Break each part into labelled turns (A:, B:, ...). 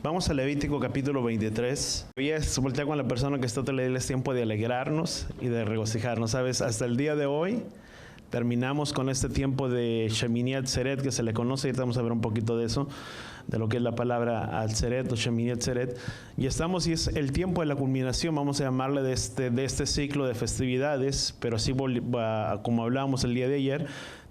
A: Vamos a Levítico capítulo 23. Voy a voltear con la persona que está, es tiempo de alegrarnos y de regocijarnos. ¿Sabes? Hasta el día de hoy terminamos con este tiempo de Shemini Atzeret, que se le conoce, y vamos a ver un poquito de eso, de lo que es la palabra Atzeret o Shemini Atzeret. Y estamos, y es el tiempo de la culminación, vamos a llamarle, de este ciclo de festividades, pero así como hablábamos el día de ayer,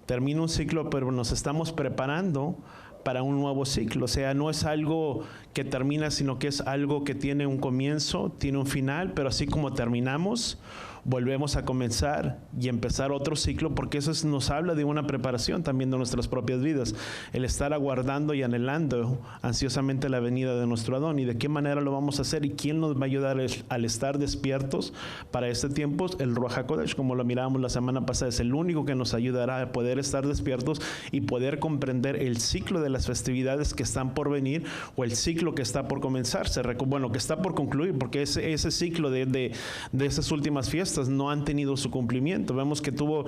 A: termina un ciclo, pero nos estamos preparando para un nuevo ciclo. O sea, no es algo que termina, sino que es algo que tiene un comienzo, tiene un final, pero así como terminamos, volvemos a comenzar y empezar otro ciclo, porque eso nos habla de una preparación también de nuestras propias vidas, el estar aguardando y anhelando ansiosamente la venida de nuestro Adón. ¿Y de qué manera lo vamos a hacer? ¿Y quién nos va a ayudar al estar despiertos para este tiempo? El Ruach HaKodesh, como lo mirábamos la semana pasada, es el único que nos ayudará a poder estar despiertos y poder comprender el ciclo de las festividades que están por venir, o el ciclo que está por comenzarse, bueno, que está por concluir, porque ese ciclo de esas últimas fiestas no han tenido su cumplimiento. Vemos que tuvo,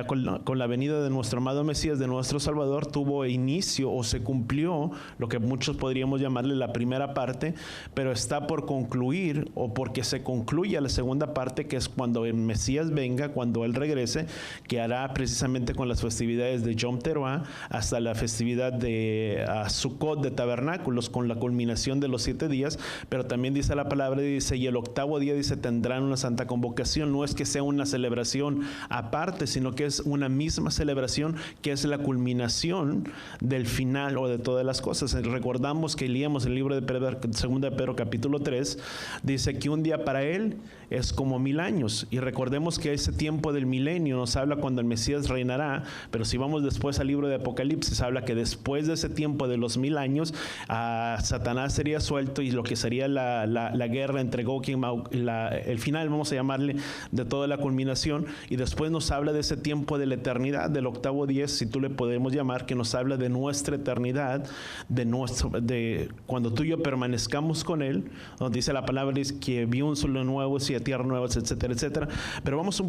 A: con la venida de nuestro amado Mesías, de nuestro Salvador, tuvo inicio o se cumplió lo que muchos podríamos llamarle la primera parte, pero está por concluir, o porque se concluya la segunda parte, que es cuando el Mesías venga, cuando Él regrese, que hará precisamente con las festividades de Yom Teruah hasta la festividad de Sukkot, de tabernáculos, con la culminación de los 7 días. Pero también dice la palabra, dice, y el octavo día, dice, tendrán una santa convocación. No es que sea una celebración aparte, sino que es una misma celebración, que es la culminación del final o de todas las cosas. Recordamos que leíamos el libro de Pedro, 2 de Pedro capítulo 3, dice que un día para Él es como 1000 años. Y recordemos que ese tiempo del milenio nos habla cuando el Mesías reinará, pero si vamos después al libro de Apocalipsis, habla que después de ese tiempo de los 1000 años, Satanás sería suelto, y lo que sería la guerra entre Gog y Magog, el final, vamos a llamarle, de toda la culminación. Y después nos habla de ese tiempo de la eternidad, del octavo día, si tú le podemos llamar, que nos habla de nuestra eternidad, de cuando tú y yo permanezcamos con Él, donde dice la palabra, dice que vio un suelo nuevo y tierra nueva, etcétera, etcétera. Pero vamos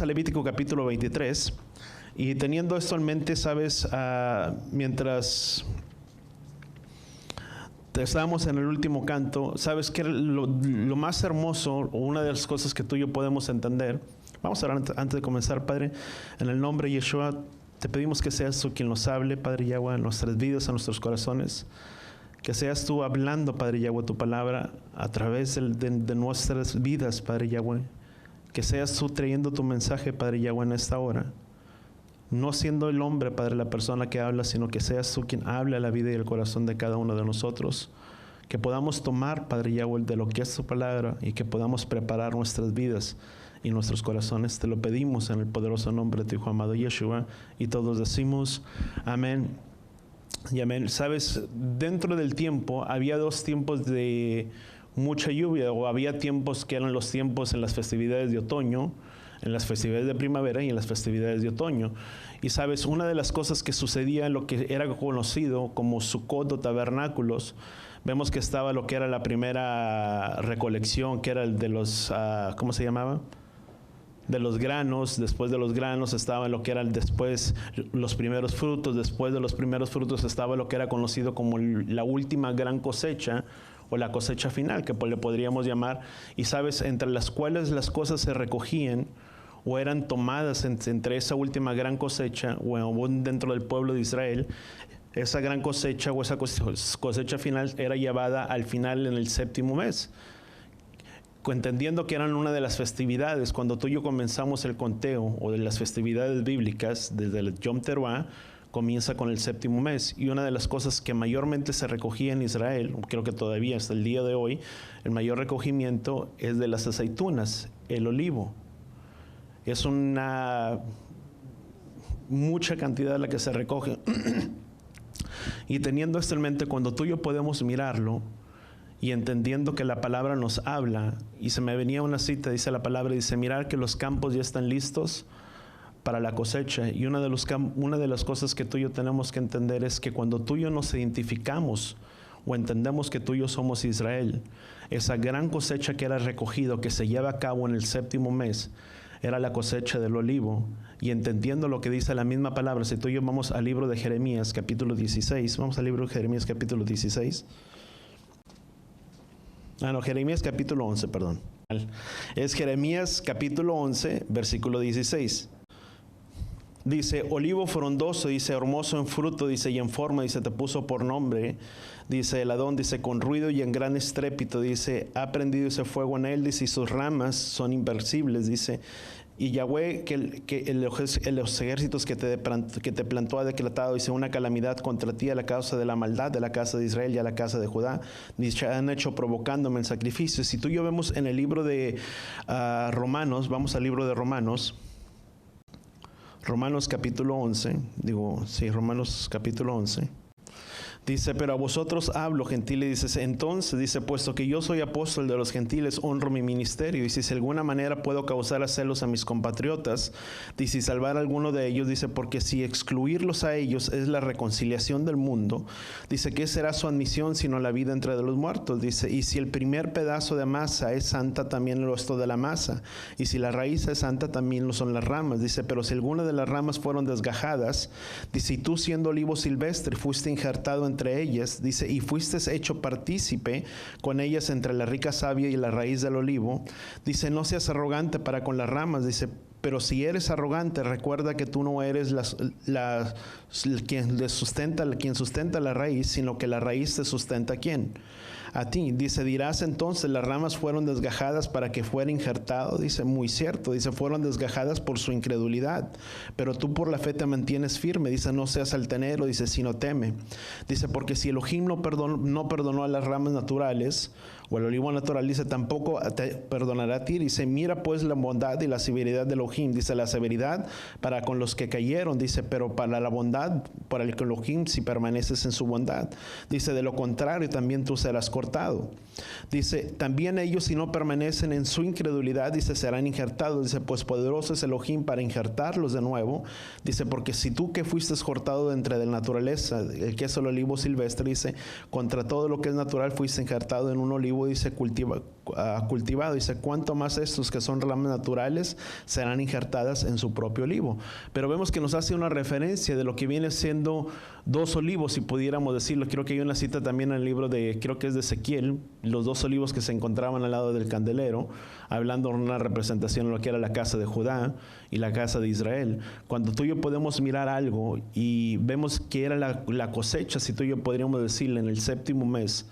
A: a Levítico capítulo 23, y teniendo esto en mente, sabes, mientras estábamos en el último canto, sabes que lo más hermoso, o una de las cosas que tú y yo podemos entender, vamos a orar antes de comenzar. Padre, en el nombre de Yeshua, te pedimos que seas tú quien nos hable, Padre Yahweh, en nuestras vidas, en nuestros corazones, que seas tú hablando, Padre Yahweh, tu palabra a través de nuestras vidas, Padre Yahweh, que seas tú trayendo tu mensaje, Padre Yahweh, en esta hora. No siendo el hombre, Padre, la persona que habla, sino que seas tú quien habla a la vida y el corazón de cada uno de nosotros. Que podamos tomar, Padre Yahweh, de lo que es tu palabra, y que podamos preparar nuestras vidas y nuestros corazones. Te lo pedimos en el poderoso nombre de tu Hijo amado Yeshua. Y todos decimos amén y amén. Sabes, dentro del tiempo había 2 tiempos de mucha lluvia, o había tiempos que eran los tiempos en las festividades de otoño, en las festividades de primavera y en las festividades de otoño. Y sabes, una de las cosas que sucedía en lo que era conocido como Sukkot o tabernáculos, vemos que estaba lo que era la primera recolección, que era el de los, ¿cómo se llamaba? De los granos. Después de los granos estaba lo que eran después los primeros frutos. Después de los primeros frutos estaba lo que era conocido como la última gran cosecha, o la cosecha final, que le podríamos llamar. Y sabes, entre las cuales las cosas se recogían o eran tomadas entre esa última gran cosecha, o dentro del pueblo de Israel, esa gran cosecha o esa cosecha final era llevada al final en el 7º mes. Entendiendo que eran una de las festividades, cuando tú y yo comenzamos el conteo, o de las festividades bíblicas, desde el Yom Teruah, comienza con el 7º mes. Y una de las cosas que mayormente se recogía en Israel, creo que todavía hasta el día de hoy, el mayor recogimiento es de las aceitunas, el olivo. Es mucha cantidad la que se recoge. Y teniendo esto en mente, cuando tú y yo podemos mirarlo, y entendiendo que la palabra nos habla, y se me venía una cita, dice la palabra, dice, mirar que los campos ya están listos para la cosecha. Y una de las cosas que tú y yo tenemos que entender es que cuando tú y yo nos identificamos, o entendemos que tú y yo somos Israel, esa gran cosecha que era recogido, que se lleva a cabo en el 7º mes, era la cosecha del olivo. Y entendiendo lo que dice la misma palabra, si tú y yo vamos al libro de Jeremías capítulo 16, vamos al libro de Jeremías capítulo 16, No, Jeremías capítulo 11, perdón. Es Jeremías capítulo 11, versículo 16. Dice, olivo frondoso, dice, hermoso en fruto, dice, y en forma, dice, te puso por nombre. Dice, el Adón, dice, con ruido y en gran estrépito, dice, ha prendido ese fuego en él, dice, y sus ramas son inversibles, dice. Y Yahweh, los ejércitos que te plantó ha decretado, dice, una calamidad contra ti a la causa de la maldad de la casa de Israel y a la casa de Judá. Dice, han hecho provocándome en sacrificios. Si tú y yo vemos en el libro de Romanos, vamos al libro de Romanos capítulo 11, Romanos capítulo 11. Dice, pero a vosotros hablo, gentiles, dice, entonces, dice, puesto que yo soy apóstol de los gentiles, honro mi ministerio. Dice, si de alguna manera puedo causar a celos a mis compatriotas, dice, y salvar a alguno de ellos, dice, porque si excluirlos a ellos es la reconciliación del mundo, dice, ¿qué será su admisión sino la vida entre de los muertos? Dice, y si el primer pedazo de masa es santa, también lo es toda la masa, y si la raíz es santa, también lo son las ramas. Dice, pero si alguna de las ramas fueron desgajadas, dice, y tú siendo olivo silvestre fuiste injertado entre ellas, dice, y fuiste hecho partícipe con ellas entre la rica savia y la raíz del olivo, dice, no seas arrogante para con las ramas, dice, pero si eres arrogante, recuerda que tú no eres quien sustenta la raíz, sino que la raíz te sustenta, ¿quién? A ti. Dice, dirás entonces, las ramas fueron desgajadas para que fuera injertado. Dice, muy cierto. Dice, fueron desgajadas por su incredulidad, pero tú por la fe te mantienes firme. Dice, no seas altanero, dice, sino teme. Dice, porque si Elohim no perdonó a las ramas naturales, o el olivo natural, dice, tampoco te perdonará a ti. Dice, mira pues la bondad y la severidad de Elohim. Dice, la severidad para con los que cayeron, dice, pero para la bondad, para el Elohim, si permaneces en su bondad. Dice, de lo contrario, también tú serás cortado. Dice, también ellos, si no permanecen en su incredulidad, dice, serán injertados. Dice, pues poderoso es Elohim para injertarlos de nuevo. Dice, porque si tú que fuiste cortado de entre de la naturaleza, el que es el olivo silvestre, dice, contra todo lo que es natural fuiste injertado en un olivo, dice, cultivado. Dice, cuánto más estos que son ramas naturales serán injertadas en su propio olivo. Pero vemos que nos hace una referencia de lo que viene siendo dos olivos, si pudiéramos decirlo. Creo que hay una cita también en el libro creo que es de Ezequiel, los dos olivos que se encontraban al lado del candelero, hablando de una representación de lo que era la casa de Judá y la casa de Israel. Cuando tú y yo podemos mirar algo y vemos que era la cosecha, si tú y yo podríamos decirle, en el séptimo mes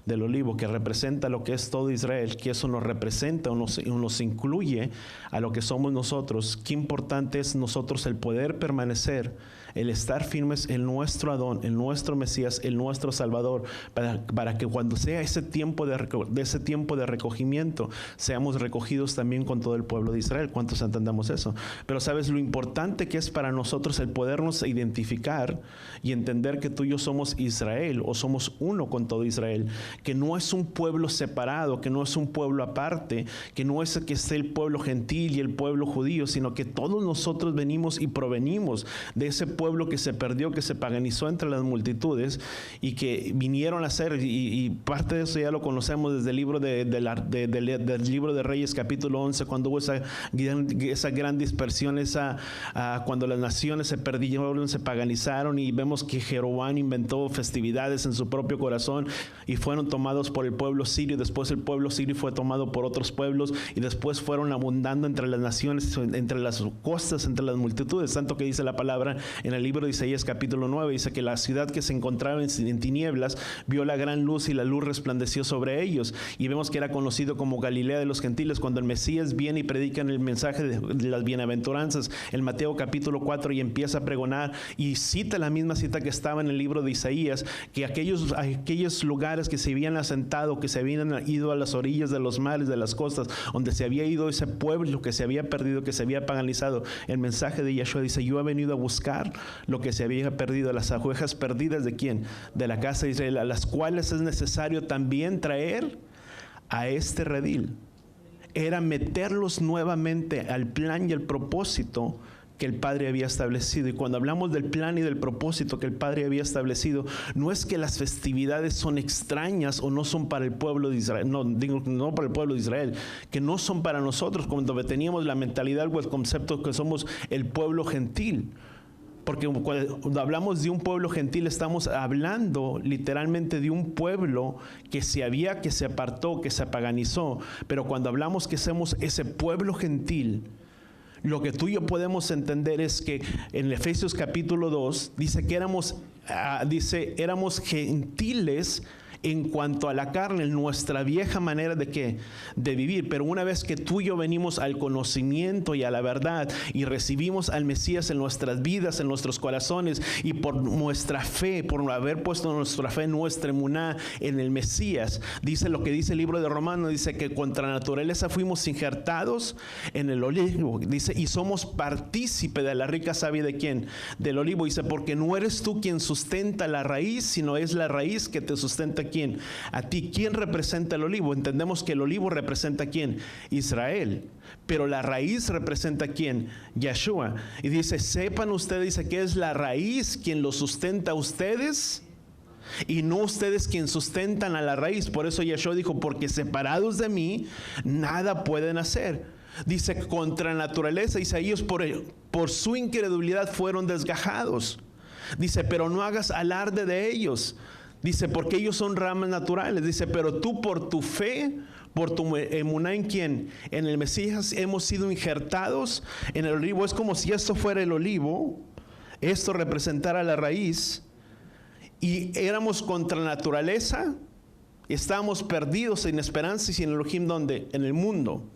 A: del olivo, que representa lo que es todo Israel, que eso nos representa o nos incluye a lo que somos nosotros. Qué importante es nosotros el poder permanecer, el estar firmes en nuestro Adón, en nuestro Mesías, en nuestro Salvador, para que cuando sea ese tiempo de recogimiento, seamos recogidos también con todo el pueblo de Israel. ¿Cuántos entendamos eso? Pero sabes lo importante que es para nosotros el podernos identificar y entender que tú y yo somos Israel, o somos uno con todo Israel, que no es un pueblo separado, que no es un pueblo aparte, que no es que esté el pueblo gentil y el pueblo judío, sino que todos nosotros venimos y provenimos de ese pueblo que se perdió, que se paganizó entre las multitudes y que vinieron a ser, y parte de eso ya lo conocemos desde el libro del libro de Reyes capítulo 11, cuando hubo esa gran dispersión, cuando las naciones se perdieron, se paganizaron, y vemos que Jeroboam inventó festividades en su propio corazón y fueron tomados por el pueblo sirio. Después el pueblo sirio fue tomado por otros pueblos y después fueron abundando entre las naciones, entre las costas, entre las multitudes, tanto que dice la palabra en el libro de Isaías capítulo 9, dice que la ciudad que se encontraba en tinieblas vio la gran luz y la luz resplandeció sobre ellos, y vemos que era conocido como Galilea de los gentiles. Cuando el Mesías viene y predica el mensaje de las bienaventuranzas en Mateo capítulo 4 y empieza a pregonar y cita la misma cita que estaba en el libro de Isaías, que aquellos lugares que se habían asentado, que se habían ido a las orillas de los mares, de las costas, donde se había ido ese pueblo que se había perdido, que se había paganizado, el mensaje de Yeshua dice, yo he venido a buscar lo que se había perdido, las ovejas perdidas ¿de quién? De la casa de Israel, a las cuales es necesario también traer a este redil. Era meterlos nuevamente al plan y al propósito que el Padre había establecido. Y cuando hablamos del plan y del propósito que el Padre había establecido, no es que las festividades son extrañas o no son para el pueblo de Israel, no para el pueblo de Israel, que no son para nosotros, cuando teníamos la mentalidad o el concepto que somos el pueblo gentil. Porque cuando hablamos de un pueblo gentil, estamos hablando literalmente de un pueblo que se apartó, que se paganizó. Pero cuando hablamos que somos ese pueblo gentil, lo que tú y yo podemos entender es que en Efesios capítulo 2 dice que éramos gentiles en cuanto a la carne, nuestra vieja manera de ¿qué? De vivir. Pero una vez que tú y yo venimos al conocimiento y a la verdad y recibimos al Mesías en nuestras vidas, en nuestros corazones, y por nuestra fe, por haber puesto nuestra fe, nuestra emuná en el Mesías, dice lo que dice el libro de Romanos, dice que contra la naturaleza fuimos injertados en el olivo, dice, y somos partícipe de la rica savia de ¿quién? Del olivo. Dice, porque no eres tú quien sustenta la raíz, sino es la raíz que te sustenta. ¿Quién? A ti. ¿Quién representa el olivo? Entendemos que el olivo representa ¿a quién? Israel. Pero la raíz representa ¿a quién? Yeshua. Y dice, sepan ustedes, dice que es la raíz quien lo sustenta a ustedes y no ustedes quien sustentan a la raíz. Por eso Yeshua dijo, porque separados de mí nada pueden hacer. Dice, contra la naturaleza, dice, ellos por su incredulidad fueron desgajados. Dice, pero no hagas alarde de ellos. Dice, porque ellos son ramas naturales. Dice, pero tú por tu fe, por tu emuná en quién, en el Mesías, hemos sido injertados en el olivo. Es como si esto fuera el olivo, esto representara la raíz, y éramos contra la naturaleza, estábamos perdidos sin esperanza y sin Elohim, ¿dónde? En el mundo.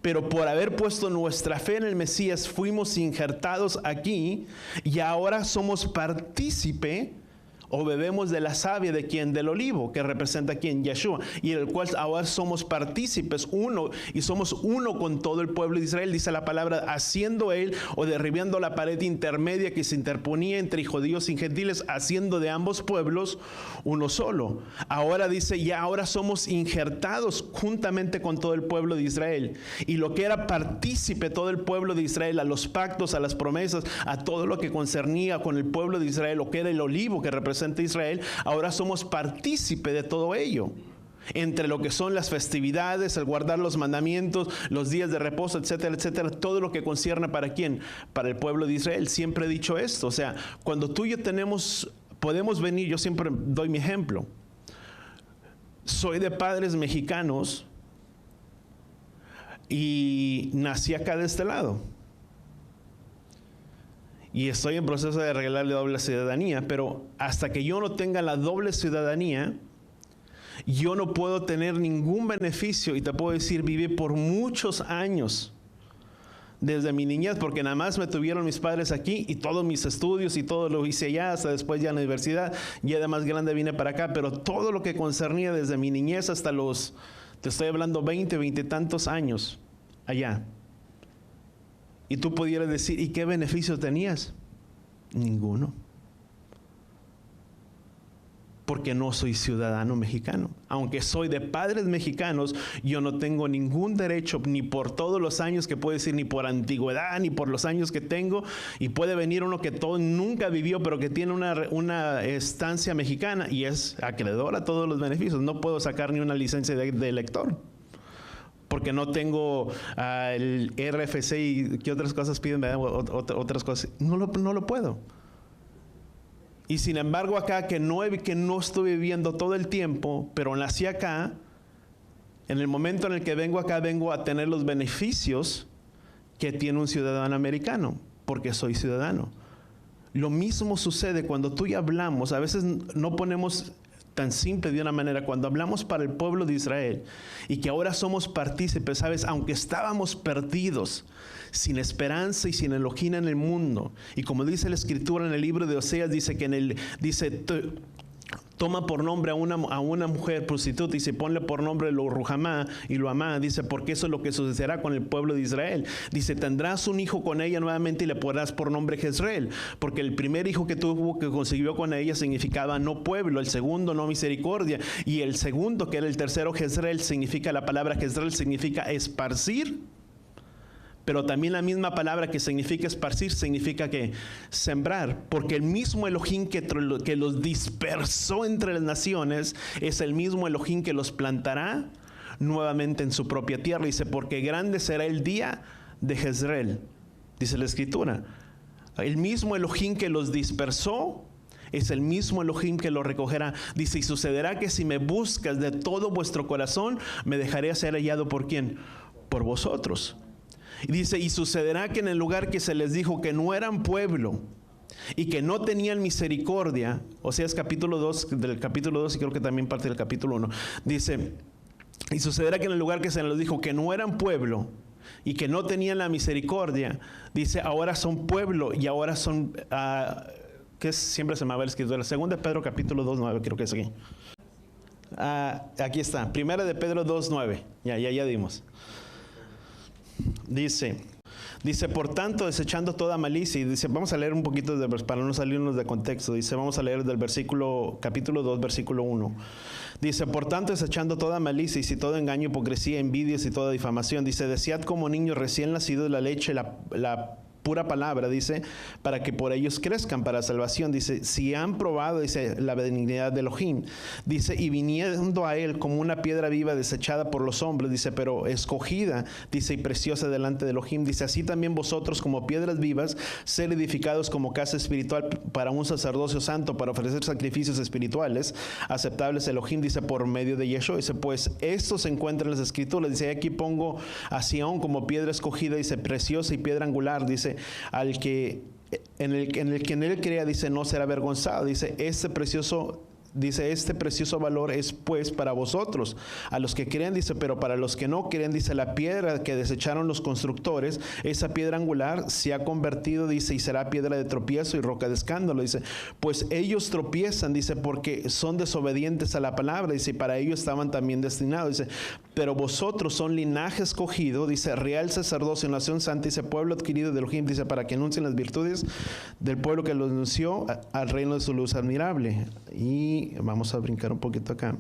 A: Pero por haber puesto nuestra fe en el Mesías, fuimos injertados aquí, y ahora somos partícipe o bebemos de la savia de quién, del olivo, que representa a quién, Yeshua, y el cual ahora somos partícipes uno, y somos uno con todo el pueblo de Israel. Dice la palabra, haciendo él o derribando la pared intermedia que se interponía entre judíos y gentiles, haciendo de ambos pueblos uno solo. Ahora dice, ya ahora somos injertados juntamente con todo el pueblo de Israel, y lo que era partícipe todo el pueblo de Israel, a los pactos, a las promesas, a todo lo que concernía con el pueblo de Israel, lo que era el olivo que representa Israel, ahora somos partícipe de todo ello, entre lo que son las festividades, el guardar los mandamientos, los días de reposo, etcétera, etcétera, todo lo que concierne ¿para quién? Para el pueblo de Israel. Siempre he dicho esto, o sea, cuando tú y yo podemos venir, yo siempre doy mi ejemplo, soy de padres mexicanos y nací acá de este lado. Y estoy en proceso de arreglarle doble ciudadanía, pero hasta que yo no tenga la doble ciudadanía, yo no puedo tener ningún beneficio, y te puedo decir, viví por muchos años, desde mi niñez, porque nada más me tuvieron mis padres aquí, y todos mis estudios y todo lo hice allá, hasta después ya en la universidad, ya de más grande vine para acá, pero todo lo que concernía desde mi niñez hasta te estoy hablando 20 y tantos años allá. Y tú pudieras decir, ¿y qué beneficio tenías? Ninguno. Porque no soy ciudadano mexicano. Aunque soy de padres mexicanos, yo no tengo ningún derecho, ni por todos los años que puedo decir, ni por antigüedad, ni por los años que tengo. Y puede venir uno que nunca vivió, pero que tiene una estancia mexicana y es acreedor a todos los beneficios. No puedo sacar ni una licencia de elector, porque no tengo el RFC y qué otras cosas piden, otras cosas. No lo puedo. Y sin embargo acá, que no estuve viviendo todo el tiempo, pero nací acá, en el momento en el que vengo acá, vengo a tener los beneficios que tiene un ciudadano americano, porque soy ciudadano. Lo mismo sucede cuando tú y hablamos, a veces no ponemos tan simple de una manera, cuando hablamos para el pueblo de Israel y que ahora somos partícipes, ¿sabes? Aunque estábamos perdidos, sin esperanza y sin Elohim en el mundo, y como dice la escritura en el libro de Oseas, dice que toma por nombre a una mujer prostituta y se ponle por nombre lo Ruhamá y lo Amá, dice, porque eso es lo que sucederá con el pueblo de Israel. Dice, tendrás un hijo con ella nuevamente y le pondrás por nombre Jezreel, porque el primer hijo que tuvo, que concibió con ella, significaba no pueblo, el segundo no misericordia, y el segundo, que era el tercero, Jezreel, significa, la palabra Jezreel significa esparcir. Pero también la misma palabra que significa esparcir significa que sembrar, porque el mismo Elohim que los dispersó entre las naciones es el mismo Elohim que los plantará nuevamente en su propia tierra. Dice, porque grande será el día de Jezreel, dice la escritura. El mismo Elohim que los dispersó es el mismo Elohim que los recogerá. Dice, y sucederá que si me buscas de todo vuestro corazón, me dejaré ser hallado ¿por quién? Por vosotros. Y dice, y sucederá que en el lugar que se les dijo que no eran pueblo y que no tenían misericordia, Oseas capítulo 2, del capítulo 2 y creo que también parte del capítulo 1, dice, y sucederá que en el lugar que se les dijo que no eran pueblo y que no tenían la misericordia, dice, ahora son pueblo y ahora son... que siempre se me va el escritor, 2 de Pedro capítulo 2, 9, creo que es aquí. Aquí está, 1 de Pedro 2, 9, ya dimos. Dice, por tanto, desechando toda malicia, y dice, vamos a leer un poquito para no salirnos de contexto, dice, vamos a leer del capítulo 2, versículo 1. Dice, por tanto, desechando toda malicia y todo engaño, hipocresía, envidias y toda difamación, dice, desead como niños recién nacidos de la leche, la pura palabra, dice, para que por ellos crezcan para salvación. Dice, si han probado, dice, la benignidad de Elohim, dice, y viniendo a él como una piedra viva desechada por los hombres, dice, pero escogida, dice, y preciosa delante de Elohim, dice, así también vosotros como piedras vivas, ser edificados como casa espiritual para un sacerdocio santo, para ofrecer sacrificios espirituales aceptables a Elohim, dice, por medio de Yeshua. Dice, pues esto se encuentra en las escrituras, dice, aquí pongo a Sión como piedra escogida, dice, preciosa y piedra angular, dice, al que en el que en él crea, dice, no será avergonzado. Dice, este precioso valor es pues para vosotros, a los que creen, dice, pero para los que no creen, dice, la piedra que desecharon los constructores, esa piedra angular se ha convertido, dice, y será piedra de tropiezo y roca de escándalo. Dice, pues ellos tropiezan, dice, porque son desobedientes a la palabra, dice, y para ello estaban también destinados. Dice, pero vosotros son linaje escogido, dice, real sacerdocio, nación santa, dice, pueblo adquirido de Elohim, dice, para que anuncien las virtudes del pueblo que lo anunció al reino de su luz admirable. Y vamos a brincar un poquito acá.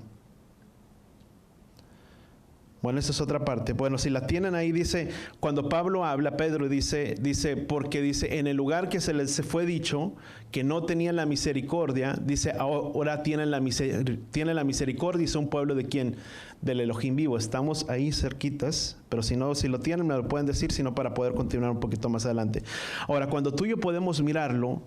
A: Bueno, esa es otra parte. Bueno, si la tienen ahí, dice, cuando Pablo habla, Pedro dice, porque dice, en el lugar que se les fue dicho que no tenían la misericordia, dice, ahora tienen la misericordia, y son pueblo de quién? Del Elohim vivo. Estamos ahí cerquitas, pero si no, si lo tienen, me lo pueden decir, sino para poder continuar un poquito más adelante. Ahora, cuando tú y yo podemos mirarlo,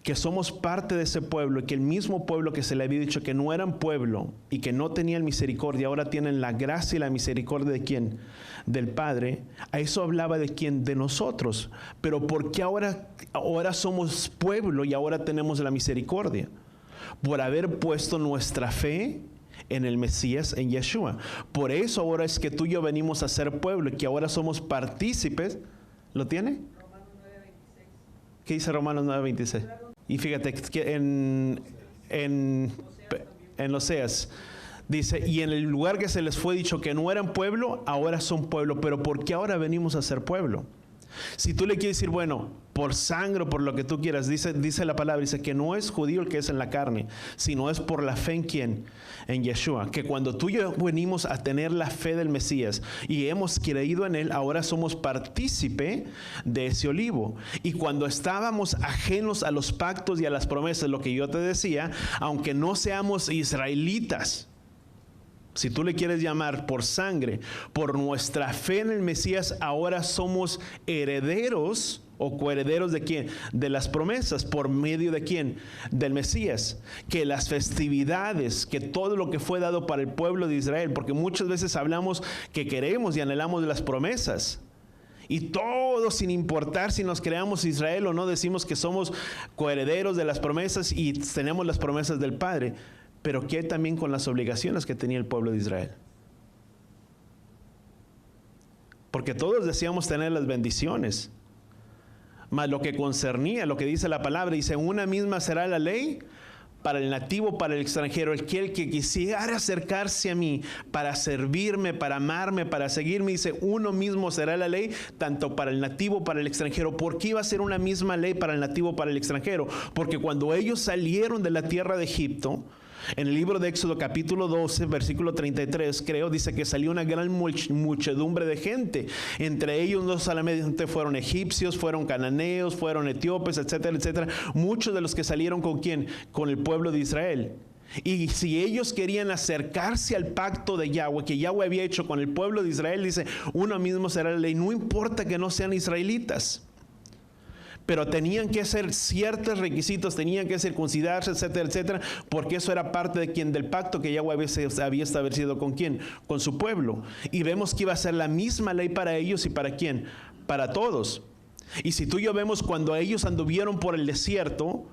A: que somos parte de ese pueblo, y que el mismo pueblo que se le había dicho que no eran pueblo y que no tenían misericordia, ahora tienen la gracia y la misericordia ¿de quién? Del Padre. A eso hablaba de quién, de nosotros. Pero ¿por qué ahora somos pueblo y ahora tenemos la misericordia? Por haber puesto nuestra fe en el Mesías, en Yeshua. Por eso ahora es que tú y yo venimos a ser pueblo y que ahora somos partícipes. ¿Lo tiene?
B: Romanos 9:26.
A: ¿Qué dice Romanos 9:26? Y fíjate que en Oseas dice, y en el lugar que se les fue dicho que no eran pueblo, ahora son pueblo. Pero ¿por qué ahora venimos a ser pueblo? Si tú le quieres decir, bueno, por sangre o por lo que tú quieras, dice la palabra, dice que no es judío el que es en la carne, sino es por la fe en quién, en Yeshua. Que cuando tú y yo venimos a tener la fe del Mesías y hemos creído en él, ahora somos partícipe de ese olivo. Y cuando estábamos ajenos a los pactos y a las promesas, lo que yo te decía, aunque no seamos israelitas, si tú le quieres llamar por sangre, por nuestra fe en el Mesías, ahora somos herederos o coherederos de quién, de las promesas, por medio de quién, del Mesías. Que las festividades, que todo lo que fue dado para el pueblo de Israel, porque muchas veces hablamos que queremos y anhelamos de las promesas, y todo sin importar si nos creamos Israel o no, decimos que somos coherederos de las promesas y tenemos las promesas del Padre. Pero ¿qué hay también con las obligaciones que tenía el pueblo de Israel? Porque todos decíamos tener las bendiciones, mas lo que concernía, lo que dice la palabra, dice, una misma será la ley para el nativo, para el extranjero. El que quisiera acercarse a mí para servirme, para amarme, para seguirme, dice, uno mismo será la ley, tanto para el nativo, para el extranjero. ¿Por qué iba a ser una misma ley para el nativo, para el extranjero? Porque cuando ellos salieron de la tierra de Egipto, en el libro de Éxodo capítulo 12, versículo 33, creo, dice que salió una gran muchedumbre de gente. Entre ellos no solamente fueron egipcios, fueron cananeos, fueron etíopes, etcétera, etcétera. Muchos de los que salieron ¿con quién? Con el pueblo de Israel. Y si ellos querían acercarse al pacto de Yahweh, que Yahweh había hecho con el pueblo de Israel, dice, uno mismo será la ley, no importa que no sean israelitas. pero tenían que hacer ciertos requisitos, tenían que circuncidarse, etcétera, etcétera, porque eso era parte del pacto que Yahweh había establecido con quién, con su pueblo. Y vemos que iba a ser la misma ley para ellos y para quién, para todos. Y si tú y yo vemos cuando ellos anduvieron por el desierto,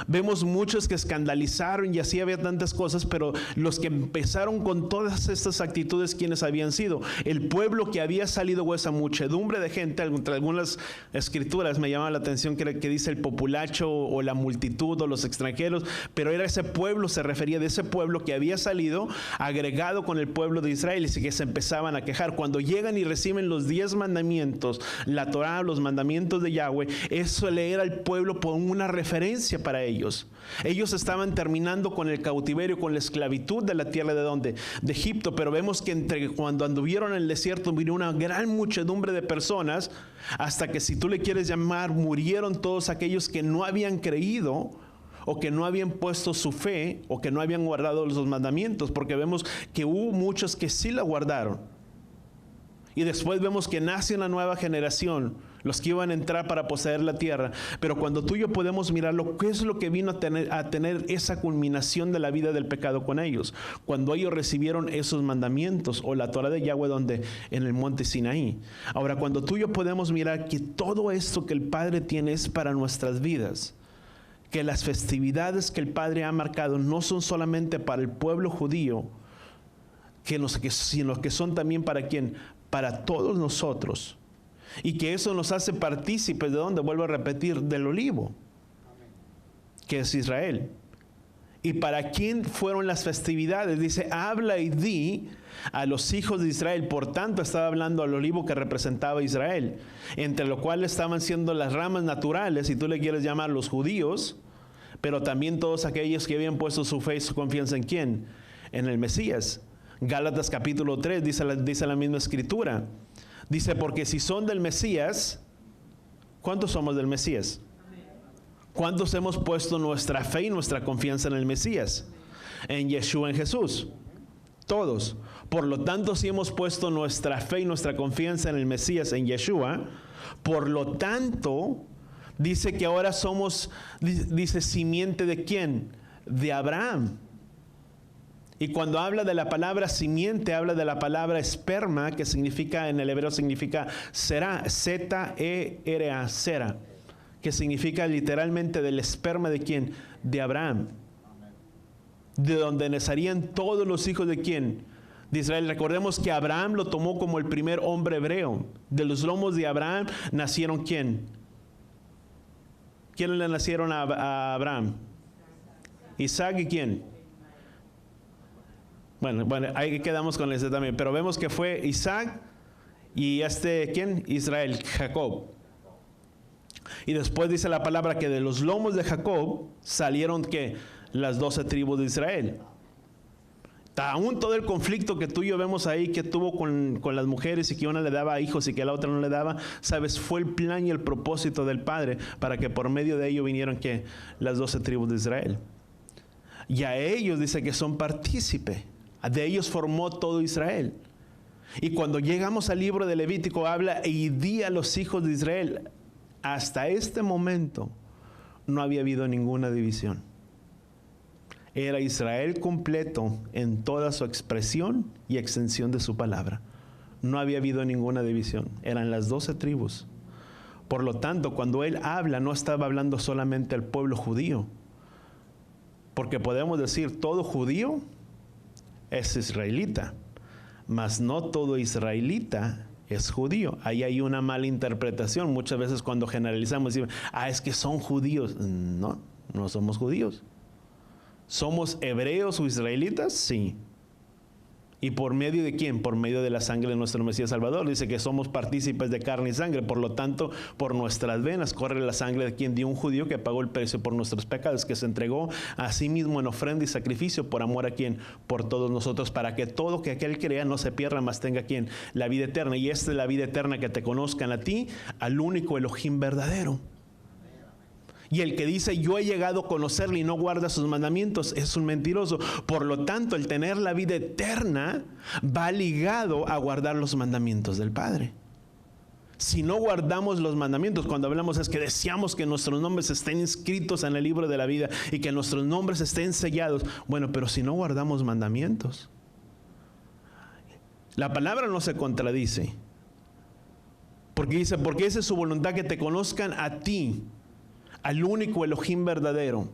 A: vemos muchos que escandalizaron y así había tantas cosas, pero los que empezaron con todas estas actitudes, ¿quiénes habían sido? El pueblo que había salido, o esa muchedumbre de gente. Entre algunas escrituras me llama la atención que dice el populacho o la multitud o los extranjeros, pero era ese pueblo, se refería de ese pueblo que había salido agregado con el pueblo de Israel y que se empezaban a quejar. Cuando llegan y reciben los 10 mandamientos, la Torá, los mandamientos de Yahweh, eso le era al pueblo por una referencia para ellos. Ellos estaban terminando con el cautiverio, con la esclavitud de la tierra de Egipto, pero vemos que cuando anduvieron en el desierto vino una gran muchedumbre de personas, hasta que, si tú le quieres llamar, murieron todos aquellos que no habían creído o que no habían puesto su fe o que no habían guardado los mandamientos, porque vemos que hubo muchos que sí la guardaron. Y después vemos que nace una nueva generación, los que iban a entrar para poseer la tierra. Pero cuando tú y yo podemos mirarlo, ¿qué es lo que vino a tener esa culminación de la vida del pecado con ellos? Cuando ellos recibieron esos mandamientos o la Torá de Yahweh en el monte Sinaí. Ahora, cuando tú y yo podemos mirar que todo esto que el Padre tiene es para nuestras vidas, que las festividades que el Padre ha marcado no son solamente para el pueblo judío, sino que son también para ¿quién? Para todos nosotros. Y que eso nos hace partícipes de donde, vuelvo a repetir, del olivo, que es Israel. ¿Y para quién fueron las festividades? Dice, habla y di a los hijos de Israel. Por tanto, estaba hablando al olivo que representaba a Israel, entre lo cual estaban siendo las ramas naturales, si tú le quieres llamar, los judíos, pero también todos aquellos que habían puesto su fe y su confianza en ¿quién? En el Mesías. Gálatas capítulo 3 dice la misma escritura. Dice, porque si son del Mesías, ¿cuántos somos del Mesías? ¿Cuántos hemos puesto nuestra fe y nuestra confianza en el Mesías? En Yeshua, en Jesús. Todos. Por lo tanto, si hemos puesto nuestra fe y nuestra confianza en el Mesías, en Yeshua, por lo tanto, dice que ahora somos, dice, simiente ¿de quién? De Abraham. Y cuando habla de la palabra simiente, habla de la palabra esperma, que significa, en el hebreo significa será, Z-E-R-A, será, que significa literalmente del esperma ¿de quién? De Abraham. De donde nacerían todos los hijos ¿de quién? De Israel. Recordemos que Abraham lo tomó como el primer hombre hebreo. De los lomos de Abraham nacieron ¿quién? ¿Quiénes le nacieron a Abraham? Isaac y ¿quién? Bueno, ahí quedamos con ese también. Pero vemos que fue Isaac y ¿quién? Israel, Jacob. Y después dice la palabra que de los lomos de Jacob salieron ¿qué? Las 12 tribus de Israel. Aún todo el conflicto que tú y yo vemos ahí que tuvo con las mujeres y que una le daba hijos y que la otra no le daba, sabes, fue el plan y el propósito del Padre para que por medio de ello vinieron ¿qué? Las 12 tribus de Israel. Y a ellos dice que son partícipe. De ellos formó todo Israel. Y cuando llegamos al libro de Levítico, habla y di a los hijos de Israel. Hasta este momento no había habido ninguna división. Era Israel completo en toda su expresión y extensión de su palabra. No había habido ninguna división. Eran las 12 tribus. Por lo tanto, cuando él habla, no estaba hablando solamente al pueblo judío. Porque podemos decir, todo judío es israelita, mas no todo israelita es judío. Ahí hay una mala interpretación. Muchas veces cuando generalizamos decimos, es que son judíos. No, no somos judíos. ¿Somos hebreos o israelitas? Sí. ¿Y por medio de quién? Por medio de la sangre de nuestro Mesías Salvador. Dice que somos partícipes de carne y sangre. Por lo tanto, por nuestras venas corre la sangre de quien, de un judío que pagó el precio por nuestros pecados, que se entregó a sí mismo en ofrenda y sacrificio por amor a quien, por todos nosotros, para que todo que aquel crea no se pierda, mas tenga quien, la vida eterna. Y esta es la vida eterna, que te conozcan a ti, al único Elohim verdadero. Y el que dice, yo he llegado a conocerle y no guarda sus mandamientos, es un mentiroso. Por lo tanto, el tener la vida eterna va ligado a guardar los mandamientos del Padre. Si no guardamos los mandamientos, cuando hablamos es que deseamos que nuestros nombres estén inscritos en el libro de la vida y que nuestros nombres estén sellados. Bueno, pero si no guardamos mandamientos, la palabra no se contradice. Porque dice, porque esa es su voluntad, que te conozcan a ti, al único Elohim verdadero.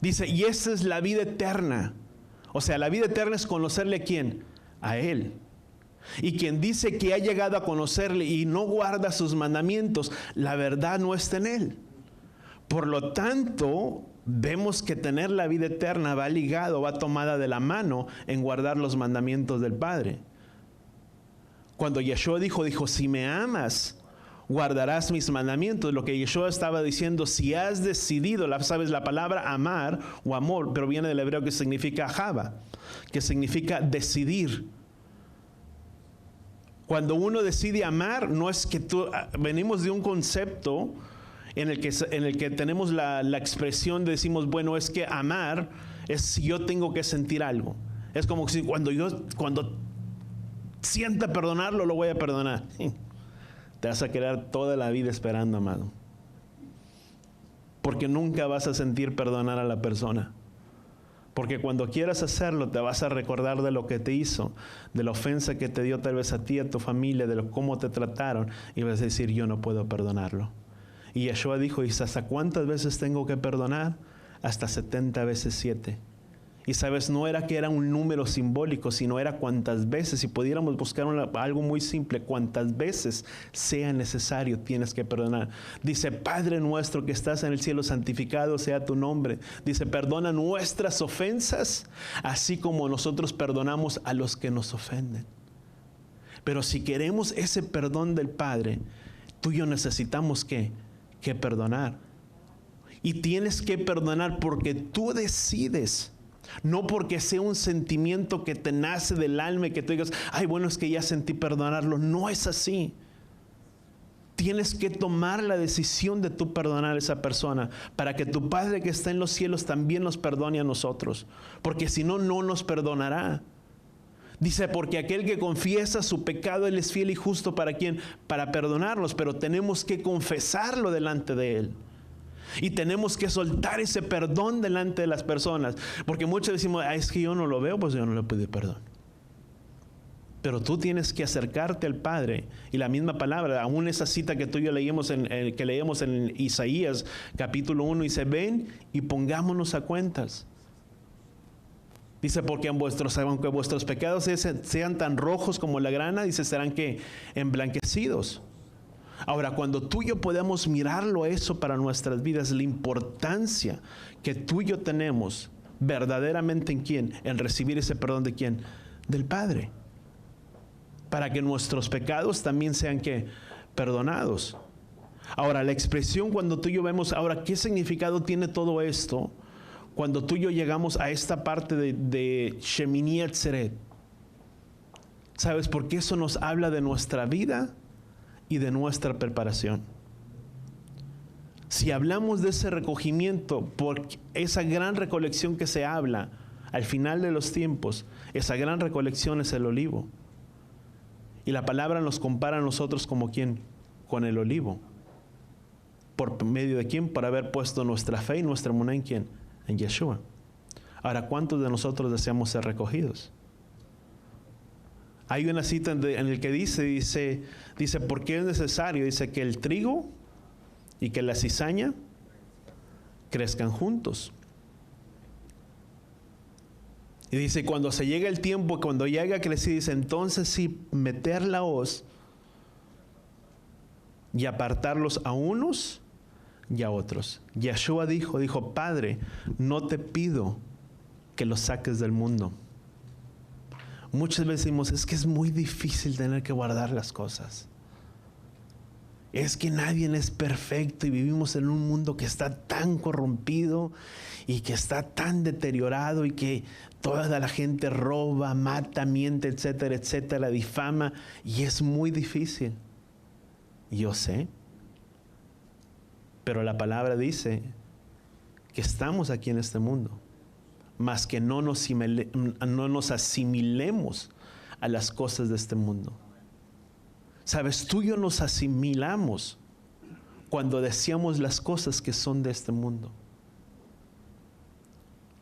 A: Dice, y esa es la vida eterna. O sea, la vida eterna es conocerle a quién, a Él. Y quien dice que ha llegado a conocerle y no guarda sus mandamientos, la verdad no está en él. Por lo tanto, vemos que tener la vida eterna va ligado, va tomada de la mano en guardar los mandamientos del Padre. Cuando Yeshua dijo, si me amas, guardarás mis mandamientos. Lo que Yeshua estaba diciendo, si has decidido, sabes, la palabra amar o amor, pero viene del hebreo que significa ahava, que significa decidir. Cuando uno decide amar, no es que venimos de un concepto en el que tenemos la expresión, decimos, bueno, es que amar es si yo tengo que sentir algo. Es como si cuando sienta perdonarlo, lo voy a perdonar. Te vas a quedar toda la vida esperando, amado. Porque nunca vas a sentir perdonar a la persona. Porque cuando quieras hacerlo, te vas a recordar de lo que te hizo, de la ofensa que te dio tal vez a ti, a tu familia, de cómo te trataron, y vas a decir, yo no puedo perdonarlo. Y Yeshua dijo, ¿y hasta cuántas veces tengo que perdonar? Hasta 70 veces 7. Y sabes, no era que era un número simbólico, sino era cuantas veces. Si pudiéramos buscar algo muy simple, cuantas veces sea necesario tienes que perdonar. Dice, Padre nuestro que estás en el cielo, santificado sea tu nombre. Dice, perdona nuestras ofensas, así como nosotros perdonamos a los que nos ofenden. Pero si queremos ese perdón del Padre, tú y yo necesitamos que perdonar. Y tienes que perdonar porque tú decides. No porque sea un sentimiento que te nace del alma y que tú digas, ay, bueno, es que ya sentí perdonarlo. No es así. Tienes que tomar la decisión de tú perdonar a esa persona para que tu Padre que está en los cielos también nos perdone a nosotros. Porque si no, no nos perdonará. Dice, porque aquel que confiesa su pecado, Él es fiel y justo para ¿quién? Para perdonarnos, pero tenemos que confesarlo delante de Él. Y tenemos que soltar ese perdón delante de las personas. Porque muchos decimos, es que yo no lo veo, pues yo no le pido perdón. Pero tú tienes que acercarte al Padre. Y la misma palabra, aún esa cita que tú y yo leímos en Isaías capítulo 1, dice, ven y pongámonos a cuentas. Dice, porque aunque vuestros pecados sean tan rojos como la grana, dice, serán que emblanquecidos. Ahora, cuando tú y yo podemos mirarlo eso para nuestras vidas, la importancia que tú y yo tenemos verdaderamente en quién, en recibir ese perdón de quién, del Padre, para que nuestros pecados también sean ¿qué? Perdonados. Ahora, la expresión cuando tú y yo vemos, ahora, ¿qué significado tiene todo esto? Cuando tú y yo llegamos a esta parte de Shemini Atzeret, ¿sabes? Porque eso nos habla de nuestra vida y de nuestra preparación. Si hablamos de ese recogimiento, por esa gran recolección que se habla al final de los tiempos, esa gran recolección es el olivo. Y la palabra nos compara a nosotros como ¿quién? Con el olivo. ¿Por medio de quién? Por haber puesto nuestra fe y nuestra emuná en ¿quién? En Yeshua. Ahora, ¿cuántos de nosotros deseamos ser recogidos? Hay una cita en el que dice, ¿por qué es necesario? Dice que el trigo y que la cizaña crezcan juntos. Y dice, cuando se llega el tiempo, cuando llega a crecer, dice, entonces sí, meter la hoz y apartarlos a unos y a otros. Yeshua dijo, Padre, no te pido que los saques del mundo. Muchas veces decimos, es que es muy difícil tener que guardar las cosas. Es que nadie es perfecto y vivimos en un mundo que está tan corrompido y que está tan deteriorado y que toda la gente roba, mata, miente, etcétera, etcétera, difama, y es muy difícil. Yo sé. Pero la palabra dice que estamos aquí en este mundo, mas que no nos asimilemos a las cosas de este mundo. Sabes, tú y yo nos asimilamos cuando deseamos las cosas que son de este mundo.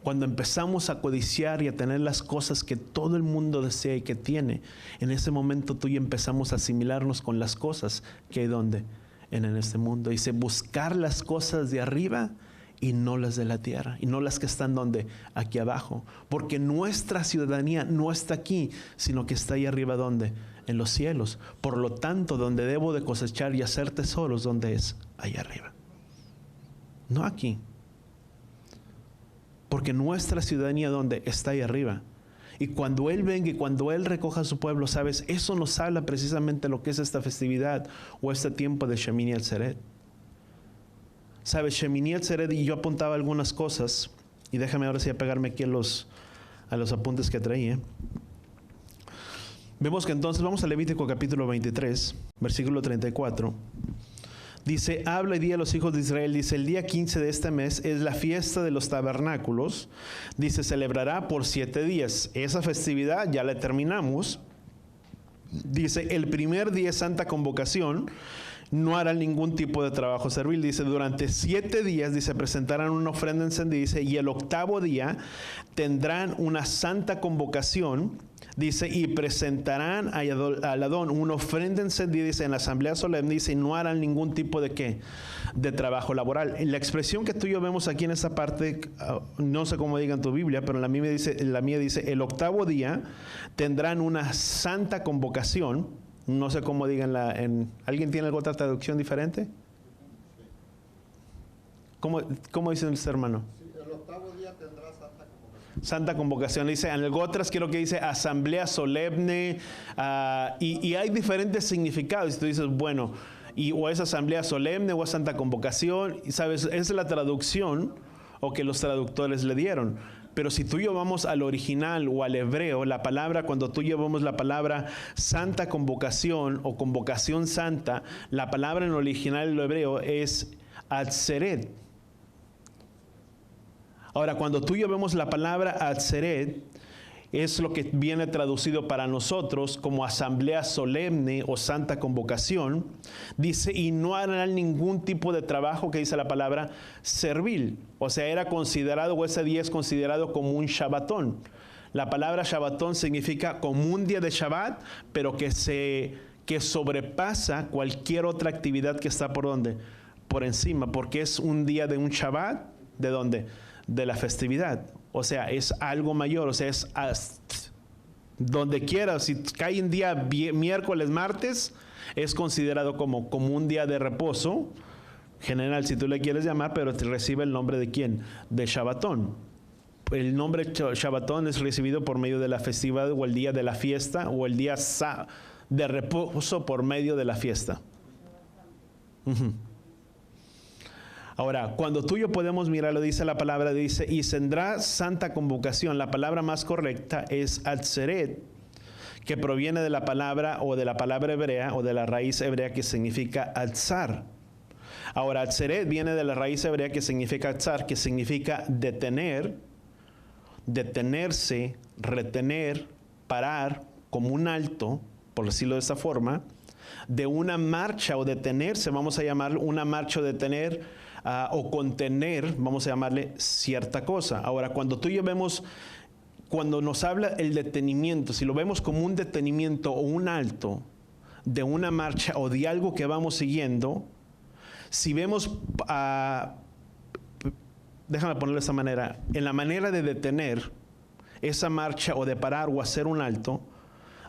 A: Cuando empezamos a codiciar y a tener las cosas que todo el mundo desea y que tiene, en ese momento tú y yo empezamos a asimilarnos con las cosas que hay donde, en este mundo. Dice, buscar las cosas de arriba y no las de la tierra, y no las que están donde, aquí abajo. Porque nuestra ciudadanía no está aquí, sino que está ahí arriba donde, en los cielos. Por lo tanto, donde debo de cosechar y hacer tesoros, ¿dónde es? Ahí arriba. No aquí. Porque nuestra ciudadanía, ¿dónde? Está ahí arriba. Y cuando Él venga y cuando Él recoja a su pueblo, ¿sabes? Eso nos habla precisamente de lo que es esta festividad o este tiempo de Shemini Atzeret. ¿Sabes? Shemini Atzeret, y yo apuntaba algunas cosas, y déjame ahora sí apegarme aquí a los apuntes que traía. Vemos que entonces, vamos a Levítico capítulo 23, versículo 34. Dice, habla y di a los hijos de Israel, dice, el día 15 de este mes es la fiesta de los tabernáculos. Dice, celebrará por 7 días. Esa festividad ya la terminamos. Dice, el primer día es santa convocación. No harán ningún tipo de trabajo servil. Dice, durante 7 días, dice, presentarán una ofrenda encendida. Dice, y el 8º día tendrán una santa convocación. Dice, y presentarán al Adón una ofrenda encendida, dice, en la asamblea solemne, dice, y no harán ningún tipo de ¿qué? De trabajo laboral. La expresión que tú y yo vemos aquí en esta parte, no sé cómo diga en tu Biblia, pero en la mía dice, el 8º día tendrán una santa convocación. No sé cómo digan ¿alguien tiene alguna otra traducción diferente? ¿Cómo dice el hermano?
B: Sí, el 8º día tendrá santa convocación.
A: Santa convocación, dice, en el otras creo que dice asamblea solemne, y hay diferentes significados. Y tú dices, bueno, o es asamblea solemne o es santa convocación, y sabes, esa es la traducción o que los traductores le dieron. Pero si tú y yo vamos al original o al hebreo, la palabra, cuando tú llevamos la palabra santa convocación o convocación santa, la palabra en el original en lo hebreo es atzeret. Ahora, cuando tú y yo vemos la palabra atzeret, es lo que viene traducido para nosotros como asamblea solemne o santa convocación. Dice, y no harán ningún tipo de trabajo, que dice la palabra, servil. O sea, era considerado, o ese día es considerado como un Shabbatón. La palabra Shabbatón significa como un día de Shabbat, pero que sobrepasa cualquier otra actividad que está por donde, por encima, porque es un día de un Shabbat, ¿de dónde? De la festividad. O sea, es algo mayor, o sea, es donde quiera. Si cae un día miércoles, martes, es considerado como un día de reposo, general, si tú le quieres llamar, pero te recibe el nombre de ¿quién? De Shabbatón. El nombre Shabbatón es recibido por medio de la festividad o el día de la fiesta o el día de reposo por medio de la fiesta. Ahora, cuando tú y yo podemos mirarlo, dice la palabra, dice, y tendrá santa convocación. La palabra más correcta es atzeret, que proviene de la palabra o de la palabra hebrea o de la raíz hebrea que significa atzar. Ahora, atzeret viene de la raíz hebrea que significa atzar, que significa detener, detenerse, retener, parar, como un alto, por decirlo de esta forma, de una marcha o detenerse, vamos a llamarlo una marcha o detener, o contener, vamos a llamarle cierta cosa. Ahora, cuando tú y yo vemos, cuando nos habla el detenimiento, si lo vemos como un detenimiento o un alto de una marcha o de algo que vamos siguiendo, si vemos, déjame ponerlo de esta manera, en la manera de detener esa marcha o de parar o hacer un alto,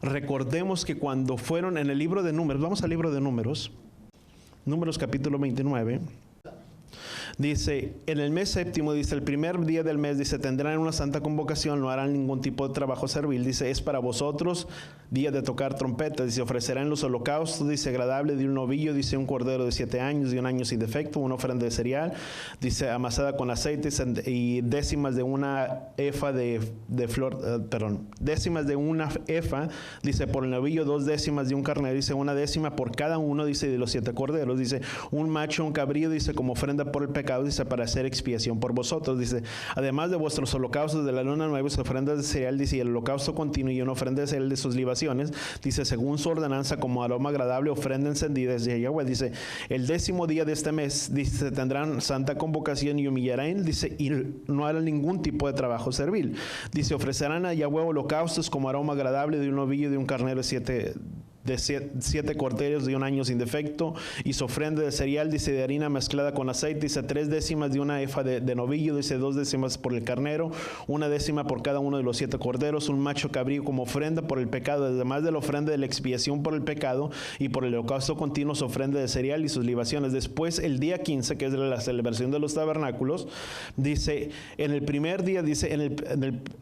A: recordemos que cuando fueron en el libro de Números, vamos al libro de Números capítulo 29, dice, en el mes séptimo, dice, el primer día del mes, dice, tendrán una santa convocación, no harán ningún tipo de trabajo servil, dice, es para vosotros día de tocar trompeta, dice, ofrecerán los holocaustos, dice, agradable de un novillo, dice, un cordero de 7 años, de 1 año sin defecto, una ofrenda de cereal, dice, amasada con aceite y décimas de una efa décimas de una efa, dice, por el novillo 2 décimas de un carnero, dice, 1 décima por cada uno, dice, de los 7 corderos, dice, un macho, un cabrío, dice, como ofrenda por el pecado, pecados, dice, para hacer expiación por vosotros, dice, además de vuestros holocaustos de la luna nueva, ofrendas de cereal, dice, y el holocausto continuo y una ofrenda de cereal de sus libaciones, dice, según su ordenanza, como aroma agradable, ofrenda encendida, dice Yahweh, dice, el 10º día de este mes, dice, tendrán santa convocación y humillarán, dice, y no harán ningún tipo de trabajo servil, dice, ofrecerán a Yahweh holocaustos como aroma agradable de un novillo y de un carnero de siete corderos de un año sin defecto, y su ofrenda de cereal, dice, de harina mezclada con aceite, dice, 3 décimas de una efa de novillo, dice, 2 décimas por el carnero, 1 décima por cada uno de los 7 corderos, un macho cabrío como ofrenda por el pecado, además de la ofrenda de la expiación por el pecado, y por el holocausto continuo, su ofrenda de cereal y sus libaciones. Después, el día 15, que es la celebración de los tabernáculos, dice, en el primer día, dice,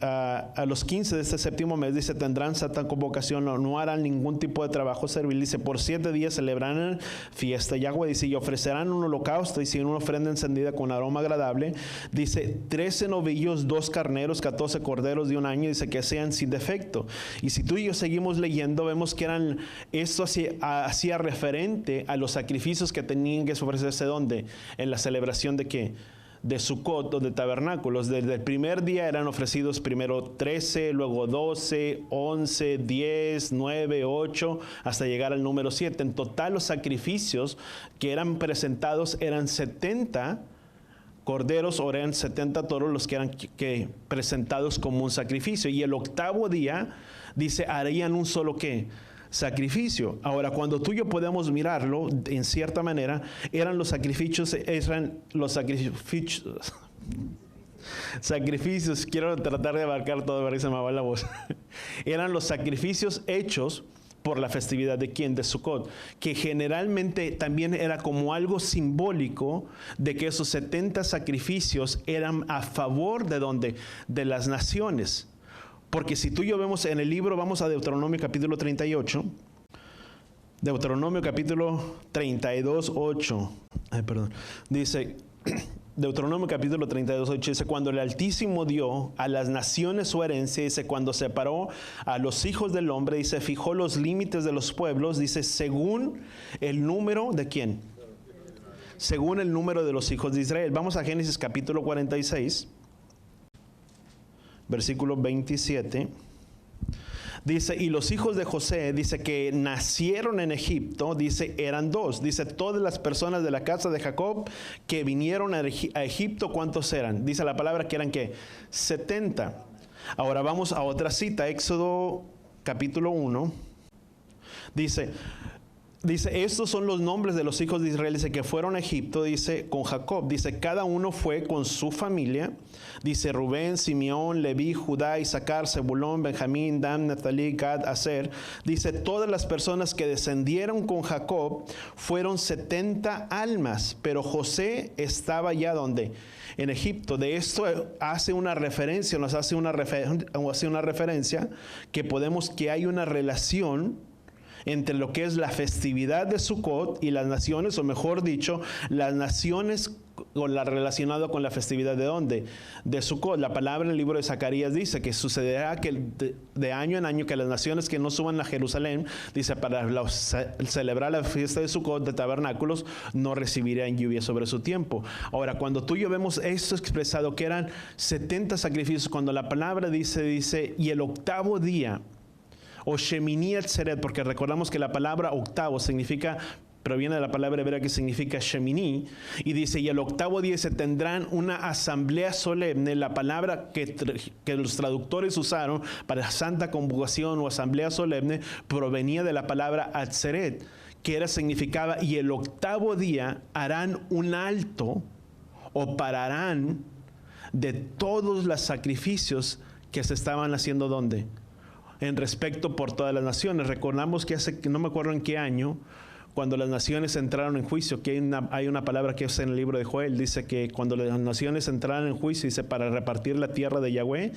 A: a los 15 de este 7º mes, dice, tendrán santa convocación, no harán ningún tipo de trabajo servil, dice, por 7 días celebrarán fiesta Yahweh, dice, y ofrecerán un holocausto, dice, una ofrenda encendida con aroma agradable, dice, 13 novillos, 2 carneros, 14 corderos de un año, dice, que sean sin defecto. Y si tú y yo seguimos leyendo, vemos que esto hacía referente a los sacrificios que tenían que ofrecerse, ¿dónde? En la celebración de ¿qué? De Sukkot o de tabernáculos. Desde el primer día eran ofrecidos primero 13, luego 12, 11, 10, 9, 8, hasta llegar al número 7. En total los sacrificios que eran presentados eran 70 corderos, o eran 70 toros los que eran presentados como un sacrificio. Y el 8º día, dice, harían un solo ¿qué? Sacrificio. Ahora, cuando tú y yo podemos mirarlo, en cierta manera, eran los sacrificios, quiero tratar de abarcar todo, para que se me va la voz. Eran los sacrificios hechos por la festividad de ¿quién? De Sukkot, que generalmente también era como algo simbólico de que esos 70 sacrificios eran a favor de ¿dónde? De las naciones. Porque si tú y yo vemos en el libro, vamos a Deuteronomio capítulo 38, Deuteronomio capítulo 32, 8, dice, Deuteronomio capítulo 32, 8, dice, cuando el Altísimo dio a las naciones su herencia, dice, cuando separó a los hijos del hombre, dice, fijó los límites de los pueblos, dice, según el número de ¿quién? Según el número de los hijos de Israel. Vamos a Génesis capítulo 46. Versículo 27, dice, y los hijos de José, dice, que nacieron en Egipto, dice, eran 2, dice, todas las personas de la casa de Jacob que vinieron a Egipto, ¿cuántos eran? Dice la palabra que eran, ¿qué? 70. Ahora vamos a otra cita, Éxodo capítulo 1, dice, estos son los nombres de los hijos de Israel, dice, que fueron a Egipto, dice, con Jacob, dice, cada uno fue con su familia, dice, Rubén, Simeón, Leví, Judá, Isaacar, Zebulón, Benjamín, Dan, Neftalí, Gad, Aser, dice, todas las personas que descendieron con Jacob fueron 70 almas, pero José estaba ya ¿dónde? En Egipto. De esto hace una referencia, nos hace una referencia que hay una relación entre lo que es la festividad de Sukkot y las naciones, o mejor dicho, las naciones relacionado con la festividad ¿de dónde? De Sukkot. La palabra en el libro de Zacarías dice que sucederá que de año en año que las naciones que no suban a Jerusalén, dice, para celebrar la fiesta de Sukkot, de tabernáculos, no recibirán lluvia sobre su tiempo. Ahora, cuando tú y yo vemos esto expresado, que eran 70 sacrificios, cuando la palabra dice, y el 8º día, o Shemini Atzeret, porque recordamos que la palabra octavo proviene de la palabra hebrea que significa Shemini, y dice, y el 8º día se tendrán una asamblea solemne. La palabra que los traductores usaron para santa convocación o asamblea solemne provenía de la palabra Atzeret, que significaba, y el 8º día harán un alto o pararán de todos los sacrificios que se estaban haciendo ¿dónde? En respecto por todas las naciones. Recordamos que no me acuerdo en qué año, cuando las naciones entraron en juicio, que hay una palabra que es en el libro de Joel, dice que cuando las naciones entraron en juicio, dice, para repartir la tierra de Yahweh,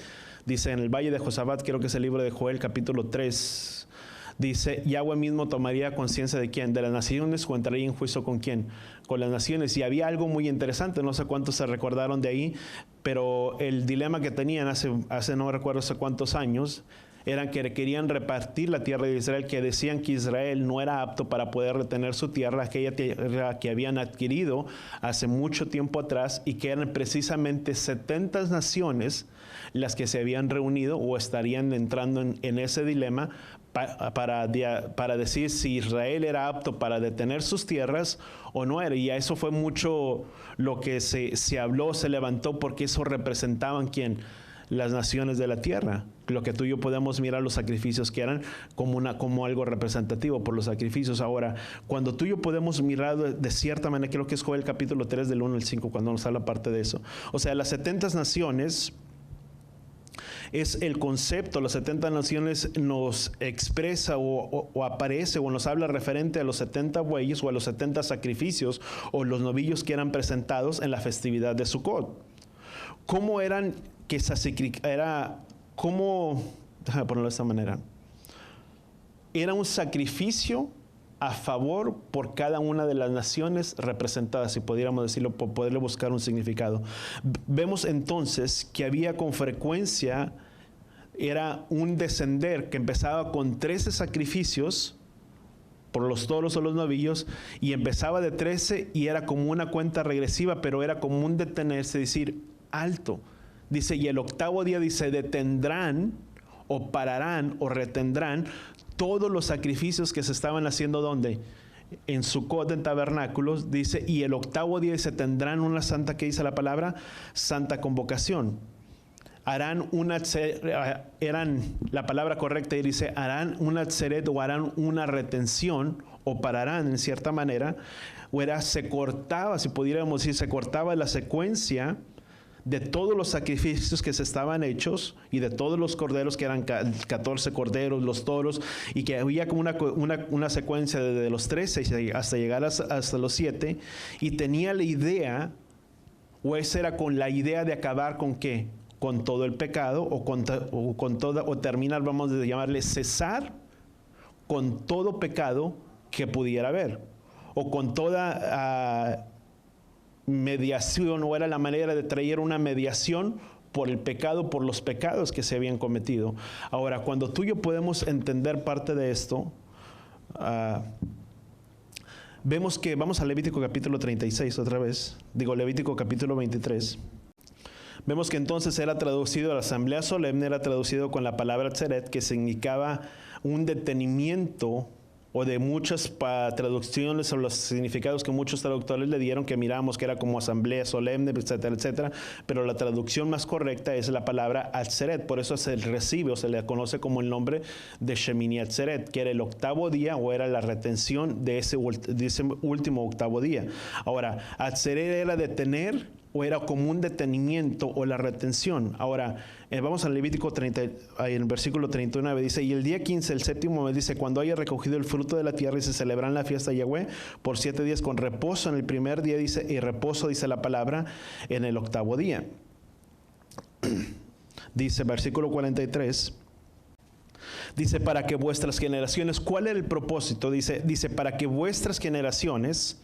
A: dice en el valle de Josabat, creo que es el libro de Joel, capítulo 3, dice, Yahweh mismo tomaría conciencia de ¿quién? De las naciones, o entraría en juicio con ¿quién? Con las naciones. Y había algo muy interesante, no sé cuántos se recordaron de ahí, pero el dilema que tenían hace no recuerdo hace cuántos años, eran que querían repartir la tierra de Israel, que decían que Israel no era apto para poder retener su tierra, aquella tierra que habían adquirido hace mucho tiempo atrás, y que eran precisamente 70 naciones las que se habían reunido o estarían entrando en ese dilema para decir si Israel era apto para detener sus tierras o no era. Y a eso fue mucho lo que se habló, se levantó, porque eso representaban ¿quién? Las naciones de la tierra. Lo que tú y yo podemos mirar los sacrificios que eran como algo representativo por los sacrificios. Ahora, cuando tú y yo podemos mirar de cierta manera, creo que es Joel capítulo 3 del 1 al 5 cuando nos habla parte de eso. O sea, las 70 naciones es el concepto, las 70 naciones nos expresa o aparece o nos habla referente a los 70 bueyes o a los 70 sacrificios o los novillos que eran presentados en la festividad de Sukkot. ¿Cómo eran que déjame ponerlo de esta manera? Era un sacrificio a favor por cada una de las naciones representadas, si pudiéramos decirlo, por poderle buscar un significado. Vemos entonces que había con frecuencia, era un descender que empezaba con 13 sacrificios por los toros o los novillos, y empezaba de 13 y era como una cuenta regresiva, pero era como un detenerse, decir, alto. Dice, y el octavo día, dice, detendrán o pararán o retendrán todos los sacrificios que se estaban haciendo, ¿dónde? En Sukkot, en tabernáculos, dice, y el octavo día, dice, tendrán una santa, ¿qué dice la palabra? Santa convocación. Harán la palabra correcta dice, harán una atzeret o harán una retención o pararán en cierta manera, se cortaba, si pudiéramos decir, se cortaba la secuencia de todos los sacrificios que se estaban hechos y de todos los corderos, que eran 14 corderos, los toros, y que había como una secuencia desde los 13 hasta llegar hasta los 7, y tenía la idea, o esa era con la idea de acabar con ¿qué? Con todo el pecado, o terminar, vamos a llamarle cesar con todo pecado que pudiera haber, o con toda mediación, o era la manera de traer una mediación por el pecado, por los pecados que se habían cometido. Ahora, cuando tú y yo podemos entender parte de esto, vemos que, vamos a Levítico capítulo 36 otra vez, Levítico capítulo 23. Vemos que entonces era traducido, la asamblea solemne era traducido con la palabra tzeret, que significaba un detenimiento, o de muchas traducciones o los significados que muchos traductores le dieron, que miramos que era como asamblea solemne, etcétera, etcétera, pero la traducción más correcta es la palabra atzeret. Por eso se recibe o se le conoce como el nombre de Shemini Atzeret, que era el octavo día o era la retención de ese último octavo día. Ahora, atzeret era detener, o era como un detenimiento o la retención. Ahora, vamos al Levítico 30, en el versículo 39, dice, y el día 15, el séptimo mes, dice, cuando haya recogido el fruto de la tierra, y se celebran la fiesta de Yahweh por 7 días con reposo en el primer día, dice, y reposo, dice la palabra, en el octavo día. Dice, versículo 43, dice, para que vuestras generaciones, ¿cuál era el propósito? Dice, para que vuestras generaciones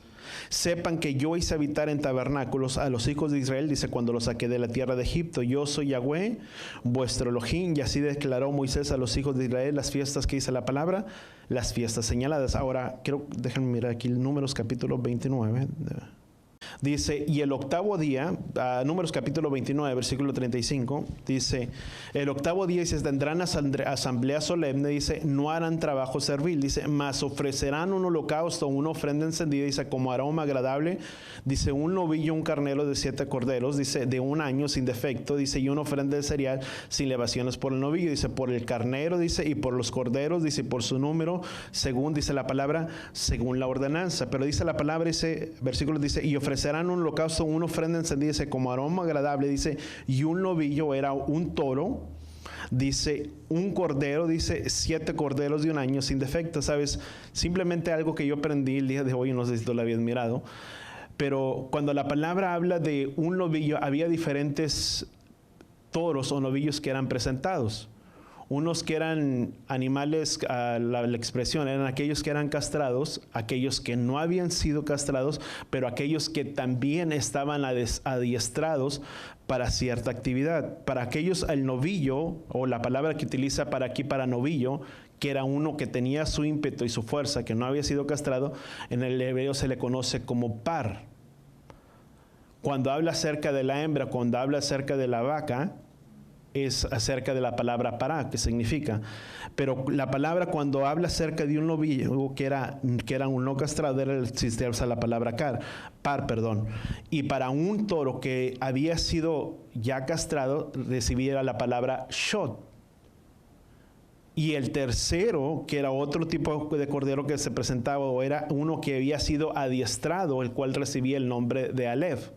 A: sepan que yo hice habitar en tabernáculos a los hijos de Israel, dice, cuando los saqué de la tierra de Egipto. Yo soy Yahweh, vuestro Elohim. Y así declaró Moisés a los hijos de Israel las fiestas que dice la palabra, las fiestas señaladas. Ahora, déjenme mirar aquí Números capítulo 29. Dice, y el octavo día, Números capítulo 29, versículo 35, dice, el octavo día, dice, tendrán asamblea solemne, dice, no harán trabajo servil, dice, mas ofrecerán un holocausto, una ofrenda encendida, dice, como aroma agradable, dice, un novillo, un carnero de 7 corderos, dice, de 1 año sin defecto, dice, y una ofrenda de cereal sin levaciones por el novillo, dice, por el carnero, dice, y por los corderos, dice, por su número, según, dice la palabra, según la ordenanza. Pero dice la palabra, ese versículo dice, y ofrecerán un holocausto, una ofrenda encendida, dice, como aroma agradable, dice, y un novillo era un toro, dice, un cordero, dice, 7 corderos de 1 año sin defecto. ¿Sabes? Simplemente algo que yo aprendí el día de hoy, no sé si tú lo habías mirado, pero cuando la palabra habla de un novillo, había diferentes toros o novillos que eran presentados. unos que eran animales, la expresión, eran aquellos que eran castrados, aquellos que no habían sido castrados, pero aquellos que también estaban adiestrados para cierta actividad. Para aquellos, el novillo, o la palabra que utiliza para aquí para novillo, que era uno que tenía su ímpetu y su fuerza, que no había sido castrado, en el hebreo se le conoce como par. Cuando habla acerca de la hembra, cuando habla acerca de la vaca, es acerca de la palabra pará, que significa. Pero la palabra cuando habla acerca de un novillo que era un no castrado, se usa la palabra par. Y para un toro que había sido ya castrado, recibía la palabra shot. Y el tercero, que era otro tipo de cordero que se presentaba, o era uno que había sido adiestrado, el cual recibía el nombre de Aleph.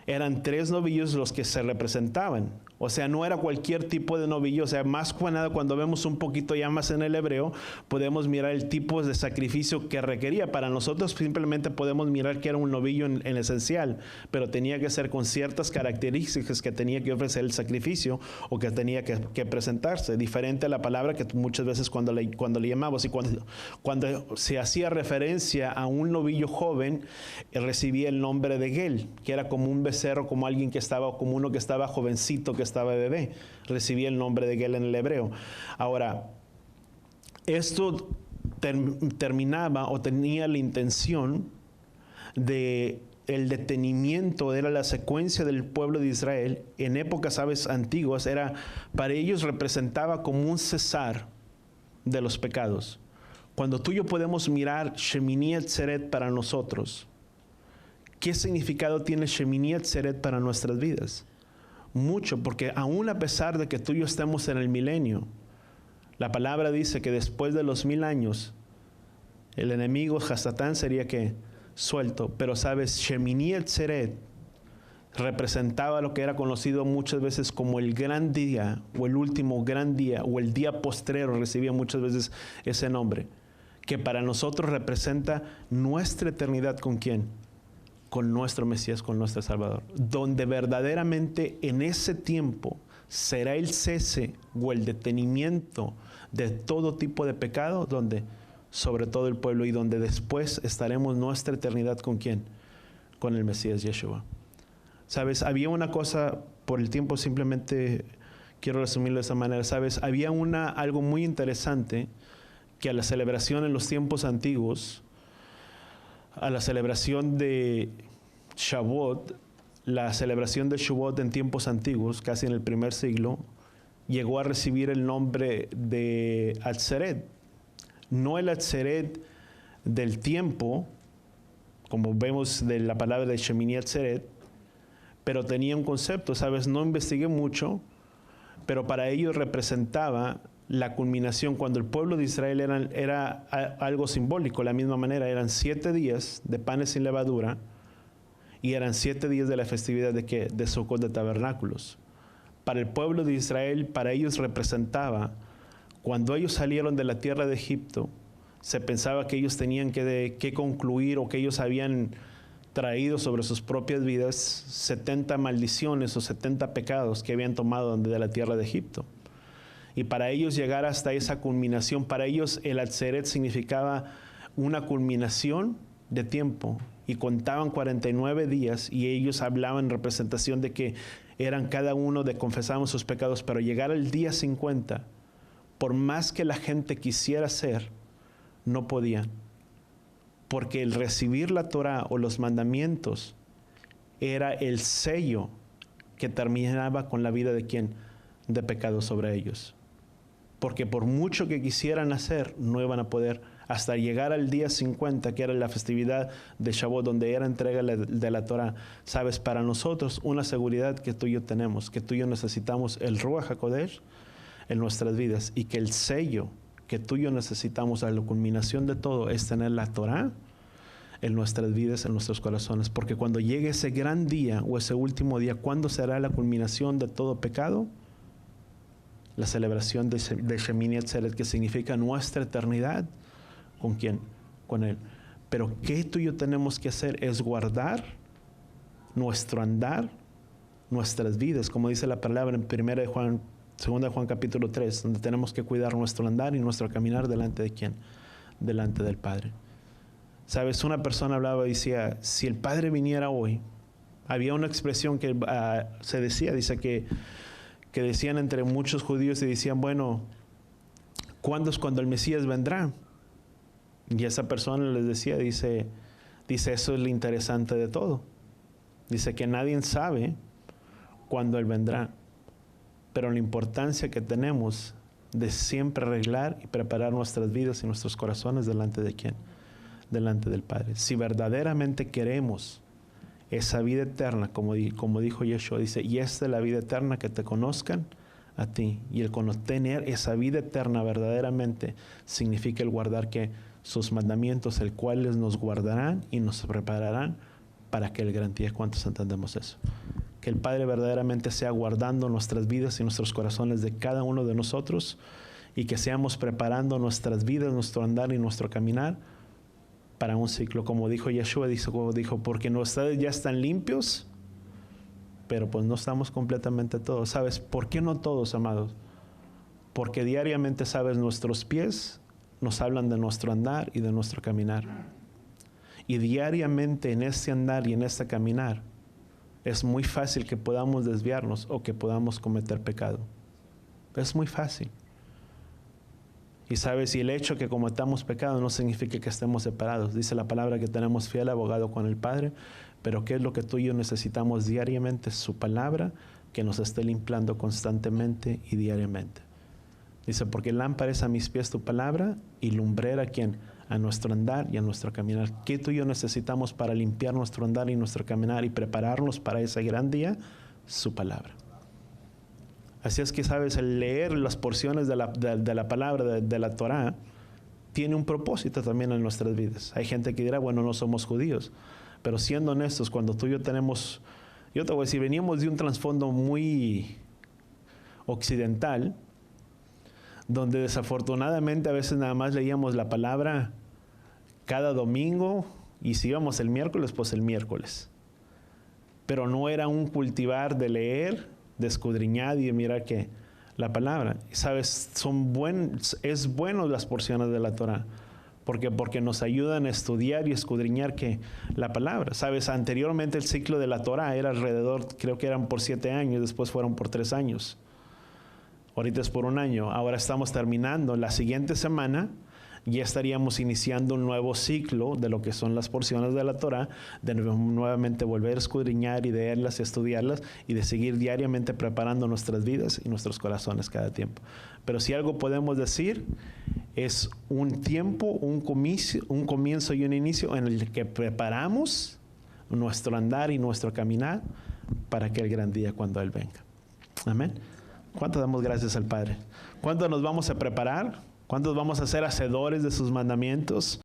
A: Eran 3 novillos los que se representaban. O sea, no era cualquier tipo de novillo. O sea, más que nada, cuando vemos un poquito ya más en el hebreo, podemos mirar el tipo de sacrificio que requería. Para nosotros simplemente podemos mirar que era un novillo en esencial, pero tenía que ser con ciertas características que tenía que ofrecer el sacrificio o que tenía que presentarse. Diferente a la palabra que muchas veces cuando le llamamos y cuando se hacía referencia a un novillo joven, recibía el nombre de Gel, que era como un becerro, como alguien que estaba, como uno que estaba jovencito, que estaba bebé, recibía el nombre de Gel en el hebreo. Ahora, esto terminaba o tenía la intención de el detenimiento, era la secuencia del pueblo de Israel en épocas, antiguas, para ellos representaba como un cesar de los pecados. Cuando tú y yo podemos mirar Shemini Atzeret para nosotros, ¿qué significado tiene Shemini Atzeret para nuestras vidas? Mucho, porque aún a pesar de que tú y yo estemos en el milenio, la palabra dice que después de los 1000 años, el enemigo Hasatán sería que suelto. Pero sabes, Shemini Atzeret representaba lo que era conocido muchas veces como el gran día, o el último gran día, o el día postrero, recibía muchas veces ese nombre, que para nosotros representa nuestra eternidad. ¿Con quién? Con nuestro Mesías, con nuestro Salvador, donde verdaderamente en ese tiempo será el cese o el detenimiento de todo tipo de pecado, donde sobre todo el pueblo, y donde después estaremos nuestra eternidad. ¿Con quién? Con el Mesías Yeshua. Sabes, había una cosa, por el tiempo simplemente quiero resumirlo de esa manera. Sabes, había algo muy interesante, que a la celebración en los tiempos antiguos, a la celebración de Shavuot, la celebración de Shavuot en tiempos antiguos, casi en el primer siglo, llegó a recibir el nombre de Atzeret. No el Atzeret del tiempo, como vemos de la palabra de Shemini Atzeret, pero tenía un concepto, ¿sabes? No investigué mucho, pero para ellos representaba la culminación. Cuando el pueblo de Israel era algo simbólico, de la misma manera, eran 7 días de panes sin levadura, y eran 7 días de la festividad de ¿qué? De Sukkot, de tabernáculos. Para el pueblo de Israel, para ellos representaba, cuando ellos salieron de la tierra de Egipto, se pensaba que ellos tenían que concluir, o que ellos habían traído sobre sus propias vidas 70 maldiciones o 70 pecados que habían tomado de la tierra de Egipto. Y para ellos llegar hasta esa culminación, para ellos el Atzeret significaba una culminación de tiempo, y contaban 49 días, y ellos hablaban en representación de que eran cada uno de confesamos sus pecados, pero llegar al día 50, por más que la gente quisiera hacer, no podían, porque el recibir la Torah o los mandamientos era el sello que terminaba con la vida de ¿quién? De pecado sobre ellos. Porque por mucho que quisieran hacer, no iban a poder, hasta llegar al día 50, que era la festividad de Shavuot, donde era entrega de la Torah. Sabes, para nosotros una seguridad que tú y yo tenemos, que tú y yo necesitamos el Ruach HaKodesh en nuestras vidas, y que el sello que tú y yo necesitamos a la culminación de todo es tener la Torah en nuestras vidas, en nuestros corazones. Porque cuando llegue ese gran día o ese último día, ¿cuándo será la culminación de todo pecado? La celebración de Shemini Atzeret, que significa nuestra eternidad. ¿Con quién? Con Él. Pero ¿qué tú y yo tenemos que hacer? Es guardar nuestro andar, nuestras vidas, como dice la palabra en 1 Juan Segunda de Juan capítulo 3, donde tenemos que cuidar nuestro andar y nuestro caminar delante de ¿quién? Delante del Padre. Sabes, una persona hablaba y decía, si el Padre viniera hoy, había una expresión que se decía, dice que decían entre muchos judíos y decían, bueno, ¿cuándo es cuando el Mesías vendrá? Y esa persona les decía, dice, eso es lo interesante de todo. Dice que nadie sabe cuándo Él vendrá, pero la importancia que tenemos de siempre arreglar y preparar nuestras vidas y nuestros corazones delante de ¿quién? Delante del Padre. Si verdaderamente queremos esa vida eterna, como dijo Yeshua, dice, y esta es la vida eterna, que te conozcan a ti. Y el tener esa vida eterna verdaderamente significa el guardar que sus mandamientos, el cual nos guardarán y nos prepararán para aquel gran día. ¿Cuántos entendemos eso? Que el Padre verdaderamente sea guardando nuestras vidas y nuestros corazones de cada uno de nosotros, y que seamos preparando nuestras vidas, nuestro andar y nuestro caminar para un ciclo. Como dijo Yeshua, dijo, porque ustedes ya están limpios, pero pues no estamos completamente todos. ¿Sabes por qué no todos, amados? Porque diariamente, ¿sabes? Nuestros pies nos hablan de nuestro andar y de nuestro caminar. Y diariamente en este andar y en este caminar es muy fácil que podamos desviarnos o que podamos cometer pecado. Es muy fácil. Y sabes, y el hecho que cometamos pecado no significa que estemos separados. Dice la palabra que tenemos fiel abogado con el Padre, pero ¿qué es lo que tú y yo necesitamos diariamente? Su palabra, que nos esté limpiando constantemente y diariamente. Dice, porque lámpara es a mis pies tu palabra y lumbrera, ¿quién? A nuestro andar y a nuestro caminar. ¿Qué tú y yo necesitamos para limpiar nuestro andar y nuestro caminar y prepararnos para ese gran día? Su palabra. Así es que, sabes, el leer las porciones de la palabra, de la Torah, tiene un propósito también en nuestras vidas. Hay gente que dirá, bueno, no somos judíos. Pero siendo honestos, cuando tú y yo tenemos, yo te voy a decir, veníamos de un trasfondo muy occidental, donde desafortunadamente a veces nada más leíamos la palabra cada domingo, y si íbamos el miércoles, pues el miércoles. Pero no era un cultivar de leer, de escudriñar y de mirar que la palabra. ¿Sabes? Es bueno las porciones de la Torah. Porque nos ayudan a estudiar y escudriñar que la palabra. ¿Sabes? Anteriormente el ciclo de la Torah era alrededor, creo que eran por 7 años, después fueron por 3 años. Ahorita es por 1 año. Ahora estamos terminando. La siguiente semana ya estaríamos iniciando un nuevo ciclo de lo que son las porciones de la Torah, de nuevamente volver a escudriñar y leerlas y estudiarlas, y de seguir diariamente preparando nuestras vidas y nuestros corazones cada tiempo. Pero si algo podemos decir, es un tiempo, un comienzo y un inicio en el que preparamos nuestro andar y nuestro caminar para aquel gran día cuando Él venga. Amén. ¿Cuánto damos gracias al Padre? ¿Cuánto nos vamos a preparar? ¿Cuántos vamos a ser hacedores de sus mandamientos?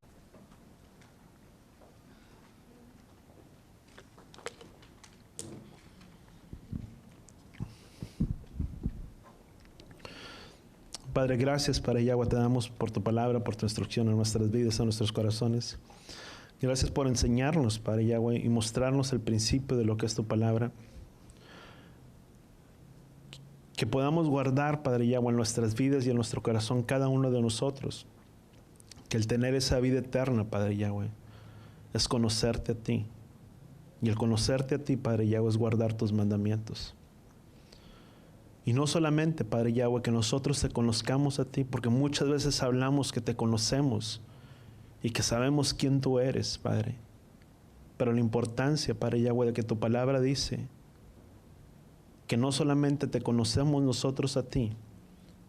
A: Padre, gracias, Padre Yahweh, te damos por tu palabra, por tu instrucción en nuestras vidas, en nuestros corazones. Gracias por enseñarnos, Padre Yahweh, y mostrarnos el principio de lo que es tu palabra. Que podamos guardar, Padre Yahweh, en nuestras vidas y en nuestro corazón cada uno de nosotros. Que el tener esa vida eterna, Padre Yahweh, es conocerte a ti. Y el conocerte a ti, Padre Yahweh, es guardar tus mandamientos. Y no solamente, Padre Yahweh, que nosotros te conozcamos a ti, porque muchas veces hablamos que te conocemos y que sabemos quién tú eres, Padre. Pero la importancia, Padre Yahweh, de que tu palabra dice que no solamente te conocemos nosotros a ti,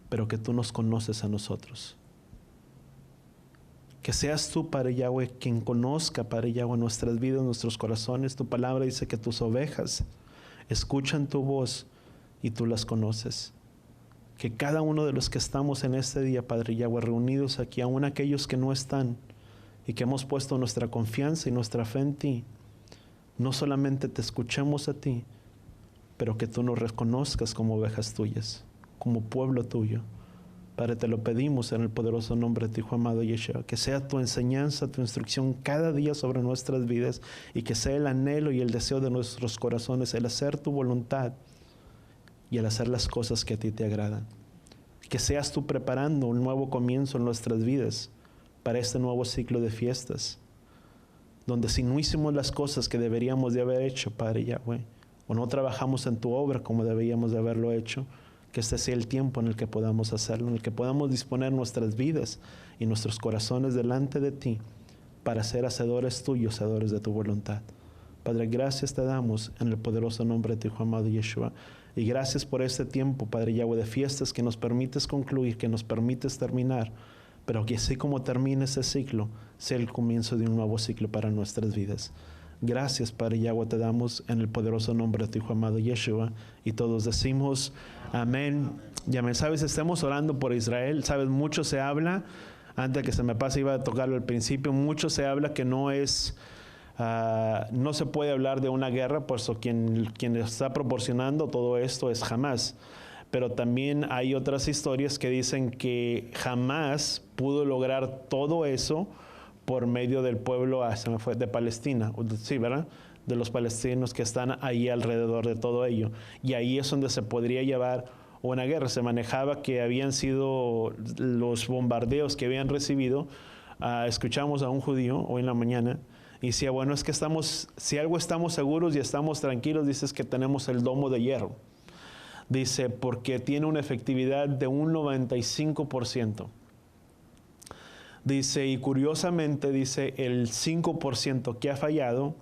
A: pero que tú nos conoces a nosotros. Que seas tú, Padre Yahweh, quien conozca, Padre Yahweh, nuestras vidas, nuestros corazones. Tu palabra dice que tus ovejas escuchan tu voz y tú las conoces. Que cada uno de los que estamos en este día, Padre Yahweh, reunidos aquí, aún aquellos que no están y que hemos puesto nuestra confianza y nuestra fe en ti, no solamente te escuchemos a ti, pero que tú nos reconozcas como ovejas tuyas, como pueblo tuyo. Padre, te lo pedimos en el poderoso nombre de tu Hijo amado Yeshua, que sea tu enseñanza, tu instrucción cada día sobre nuestras vidas, y que sea el anhelo y el deseo de nuestros corazones, el hacer tu voluntad, y al hacer las cosas que a ti te agradan. Que seas tú preparando un nuevo comienzo en nuestras vidas para este nuevo ciclo de fiestas, donde si no hicimos las cosas que deberíamos de haber hecho, Padre Yahweh, o no trabajamos en tu obra como deberíamos de haberlo hecho, que este sea el tiempo en el que podamos hacerlo, en el que podamos disponer nuestras vidas y nuestros corazones delante de ti para ser hacedores tuyos, hacedores de tu voluntad. Padre, gracias te damos en el poderoso nombre de tu Hijo amado Yeshua. Y gracias por este tiempo, Padre Yahweh, de fiestas que nos permites concluir, que nos permites terminar, pero que así como termine ese ciclo, sea el comienzo de un nuevo ciclo para nuestras vidas. Gracias, Padre Yahweh, te damos en el poderoso nombre de tu Hijo amado Yeshua. Y todos decimos amén. Ya me sabes, estamos orando por Israel. Sabes, mucho se habla, antes de que se me pase iba a tocarlo al principio, mucho se habla que no se puede hablar de una guerra, puesto quien está proporcionando todo esto es Hamás. Pero también hay otras historias que dicen que Hamás pudo lograr todo eso por medio del pueblo, de Palestina, sí, ¿verdad? De los palestinos que están ahí alrededor de todo ello. Y ahí es donde se podría llevar una guerra. Se manejaba que habían sido los bombardeos que habían recibido. Escuchamos a un judío hoy en la mañana y decía, bueno, es que si algo estamos seguros y estamos tranquilos, dices que tenemos el domo de hierro. Dice, porque tiene una efectividad de un 95%. Dice, y curiosamente, dice, el 5% que ha fallado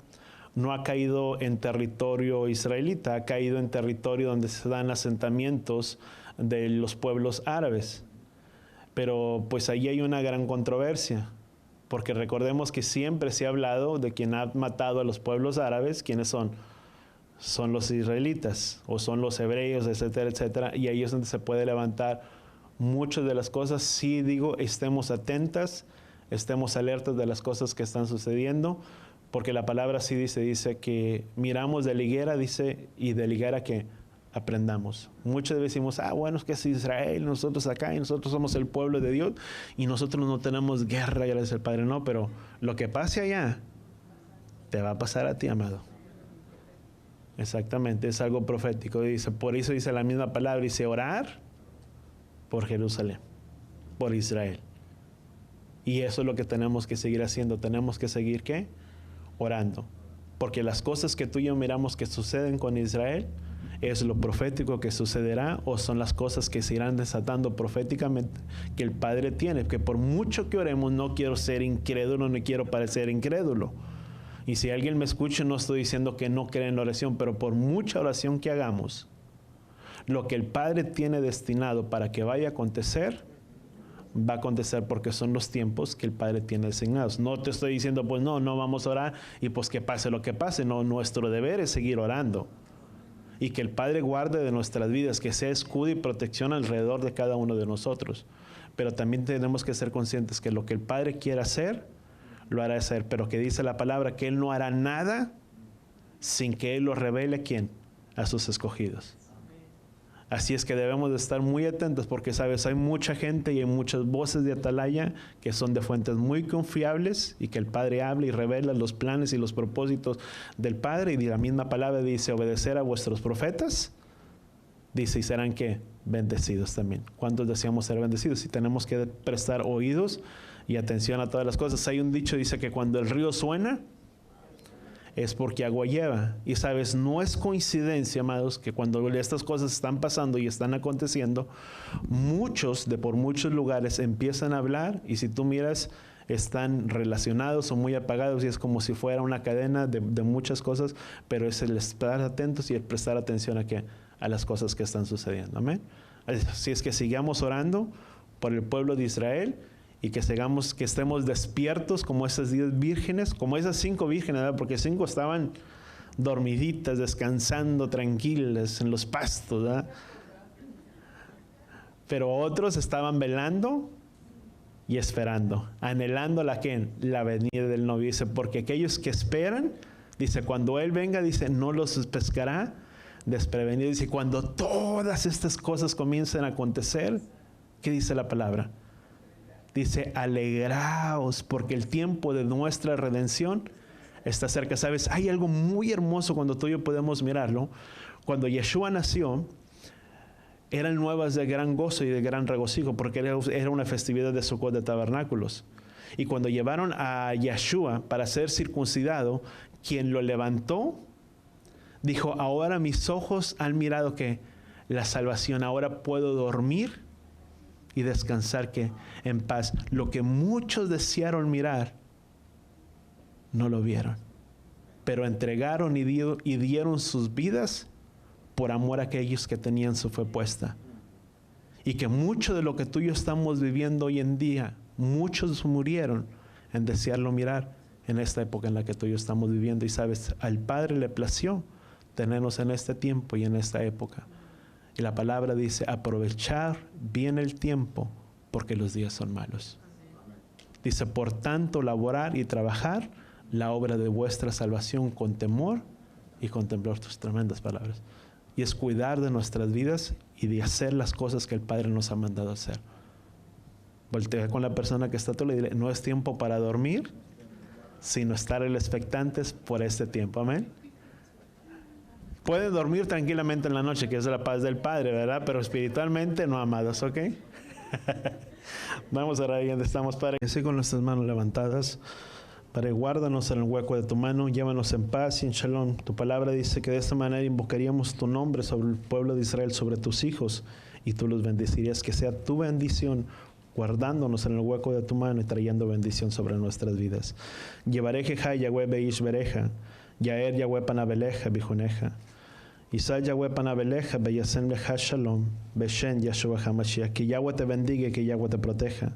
A: no ha caído en territorio israelita, ha caído en territorio donde se dan asentamientos de los pueblos árabes. Pero pues ahí hay una gran controversia, porque recordemos que siempre se ha hablado de quien ha matado a los pueblos árabes. ¿Quiénes son? Son los israelitas, o son los hebreos, etcétera, etcétera. Y ahí es donde se puede levantar muchas de las cosas. Sí digo, estemos atentas, estemos alertas de las cosas que están sucediendo, porque la palabra sí dice que miramos de la higuera, dice, y de la higuera que aprendamos. Muchas veces decimos, bueno, es que es Israel, nosotros acá, y nosotros somos el pueblo de Dios, y nosotros no tenemos guerra, gracias al Padre. No, pero lo que pase allá, te va a pasar a ti, amado. Exactamente, es algo profético. Dice, por eso dice la misma palabra, dice, orar por Jerusalén, por Israel. Y eso es lo que tenemos que seguir haciendo. Tenemos que seguir, ¿qué? Orando. Porque las cosas que tú y yo miramos que suceden con Israel, ¿es lo profético que sucederá o son las cosas que se irán desatando proféticamente que el Padre tiene? Que por mucho que oremos, no quiero ser incrédulo, no quiero parecer incrédulo. Y si alguien me escucha, no estoy diciendo que no cree en la oración, pero por mucha oración que hagamos, lo que el Padre tiene destinado para que vaya a acontecer, va a acontecer, porque son los tiempos que el Padre tiene designados. No te estoy diciendo, pues no vamos a orar y pues que pase lo que pase. No, nuestro deber es seguir orando. Y que el Padre guarde de nuestras vidas, que sea escudo y protección alrededor de cada uno de nosotros. Pero también tenemos que ser conscientes que lo que el Padre quiera hacer, lo hará hacer. Pero que dice la palabra que Él no hará nada sin que Él lo revele, ¿quién? A sus escogidos. Así es que debemos de estar muy atentos, porque, sabes, hay mucha gente y hay muchas voces de atalaya que son de fuentes muy confiables, y que el Padre habla y revela los planes y los propósitos del Padre. Y la misma palabra dice, obedecer a vuestros profetas, dice, y serán, ¿qué? Bendecidos también. ¿Cuántos deseamos ser bendecidos? Y tenemos que prestar oídos y atención a todas las cosas. Hay un dicho, dice que cuando el río suena, es porque agua lleva. Y sabes, no es coincidencia, amados, que cuando estas cosas están pasando y están aconteciendo, muchos por muchos lugares empiezan a hablar, y si tú miras, están relacionados o muy apagados, y es como si fuera una cadena de muchas cosas, pero es el estar atentos y el prestar atención a las cosas que están sucediendo. Amén. Así es que sigamos orando por el pueblo de Israel, y que estemos despiertos como esas 10 vírgenes, como esas 5 vírgenes, ¿verdad? Porque 5 estaban dormiditas, descansando, tranquilas en los pastos, ¿verdad? Pero otros estaban velando y esperando, anhelando la venida del novio. Dice, porque aquellos que esperan, dice, cuando Él venga, dice, no los pescará desprevenidos. Dice, cuando todas estas cosas comiencen a acontecer, ¿qué dice la palabra? Dice, alegraos, porque el tiempo de nuestra redención está cerca. ¿Sabes? Hay algo muy hermoso cuando tú y yo podemos mirarlo. Cuando Yeshua nació, eran nuevas de gran gozo y de gran regocijo, porque era una festividad de Sucot de tabernáculos. Y cuando llevaron a Yeshua para ser circuncidado, quien lo levantó, dijo, ahora mis ojos han mirado que la salvación, ahora puedo dormir y descansar que en paz. Lo que muchos desearon mirar, no lo vieron. Pero entregaron y dieron sus vidas por amor a aquellos que tenían su fe puesta. Y que mucho de lo que tú y yo estamos viviendo hoy en día, muchos murieron en desearlo mirar en esta época en la que tú y yo estamos viviendo. Y sabes, al Padre le plació tenernos en este tiempo y en esta época. Y la palabra dice, aprovechar bien el tiempo porque los días son malos. Dice, por tanto, laborar y trabajar la obra de vuestra salvación con temor y con temblor. Tus tremendas palabras. Y es cuidar de nuestras vidas y de hacer las cosas que el Padre nos ha mandado hacer. Voltea con la persona que está a tu lado y dile, no es tiempo para dormir, sino estar expectantes por este tiempo. Amén. Pueden dormir tranquilamente en la noche, que es la paz del Padre, ¿verdad? Pero espiritualmente no, amados, ¿ok? Vamos a orar ahí donde estamos, Padre. Así con nuestras manos levantadas. Padre, guárdanos en el hueco de tu mano, llévanos en paz y en shalom. Tu palabra dice que de esta manera invocaríamos tu nombre sobre el pueblo de Israel, sobre tus hijos, y tú los bendecirías. Que sea tu bendición guardándonos en el hueco de tu mano y trayendo bendición sobre nuestras vidas. Llevaré Jeha Yahweh Beish Bereja, Yaer Yahweh Panabeleja Bijuneja, Isai Yahweh Panabeleja Beyasem Leja Shalom, Beshen Yahshua HaMashiach. Que Yahweh te bendiga y que Yahweh te proteja.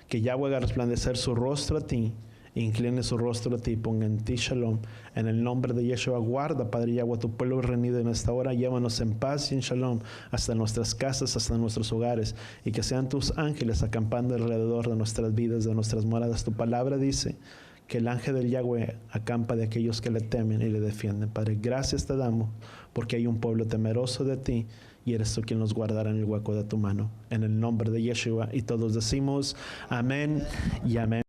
A: Que Yahweh haga resplandecer su rostro a ti, incline su rostro a ti y ponga en ti shalom. En el nombre de Yeshua, guarda, Padre Yahweh, tu pueblo reunido en esta hora. Llévanos en paz y en shalom hasta nuestras casas, hasta nuestros hogares. Y que sean tus ángeles acampando alrededor de nuestras vidas, de nuestras moradas. Tu palabra dice que el ángel del Yahweh acampa de aquellos que le temen y le defienden. Padre, gracias te damos porque hay un pueblo temeroso de ti y eres tú quien los guardará en el hueco de tu mano. En el nombre de Yeshua. Y todos decimos amén y amén.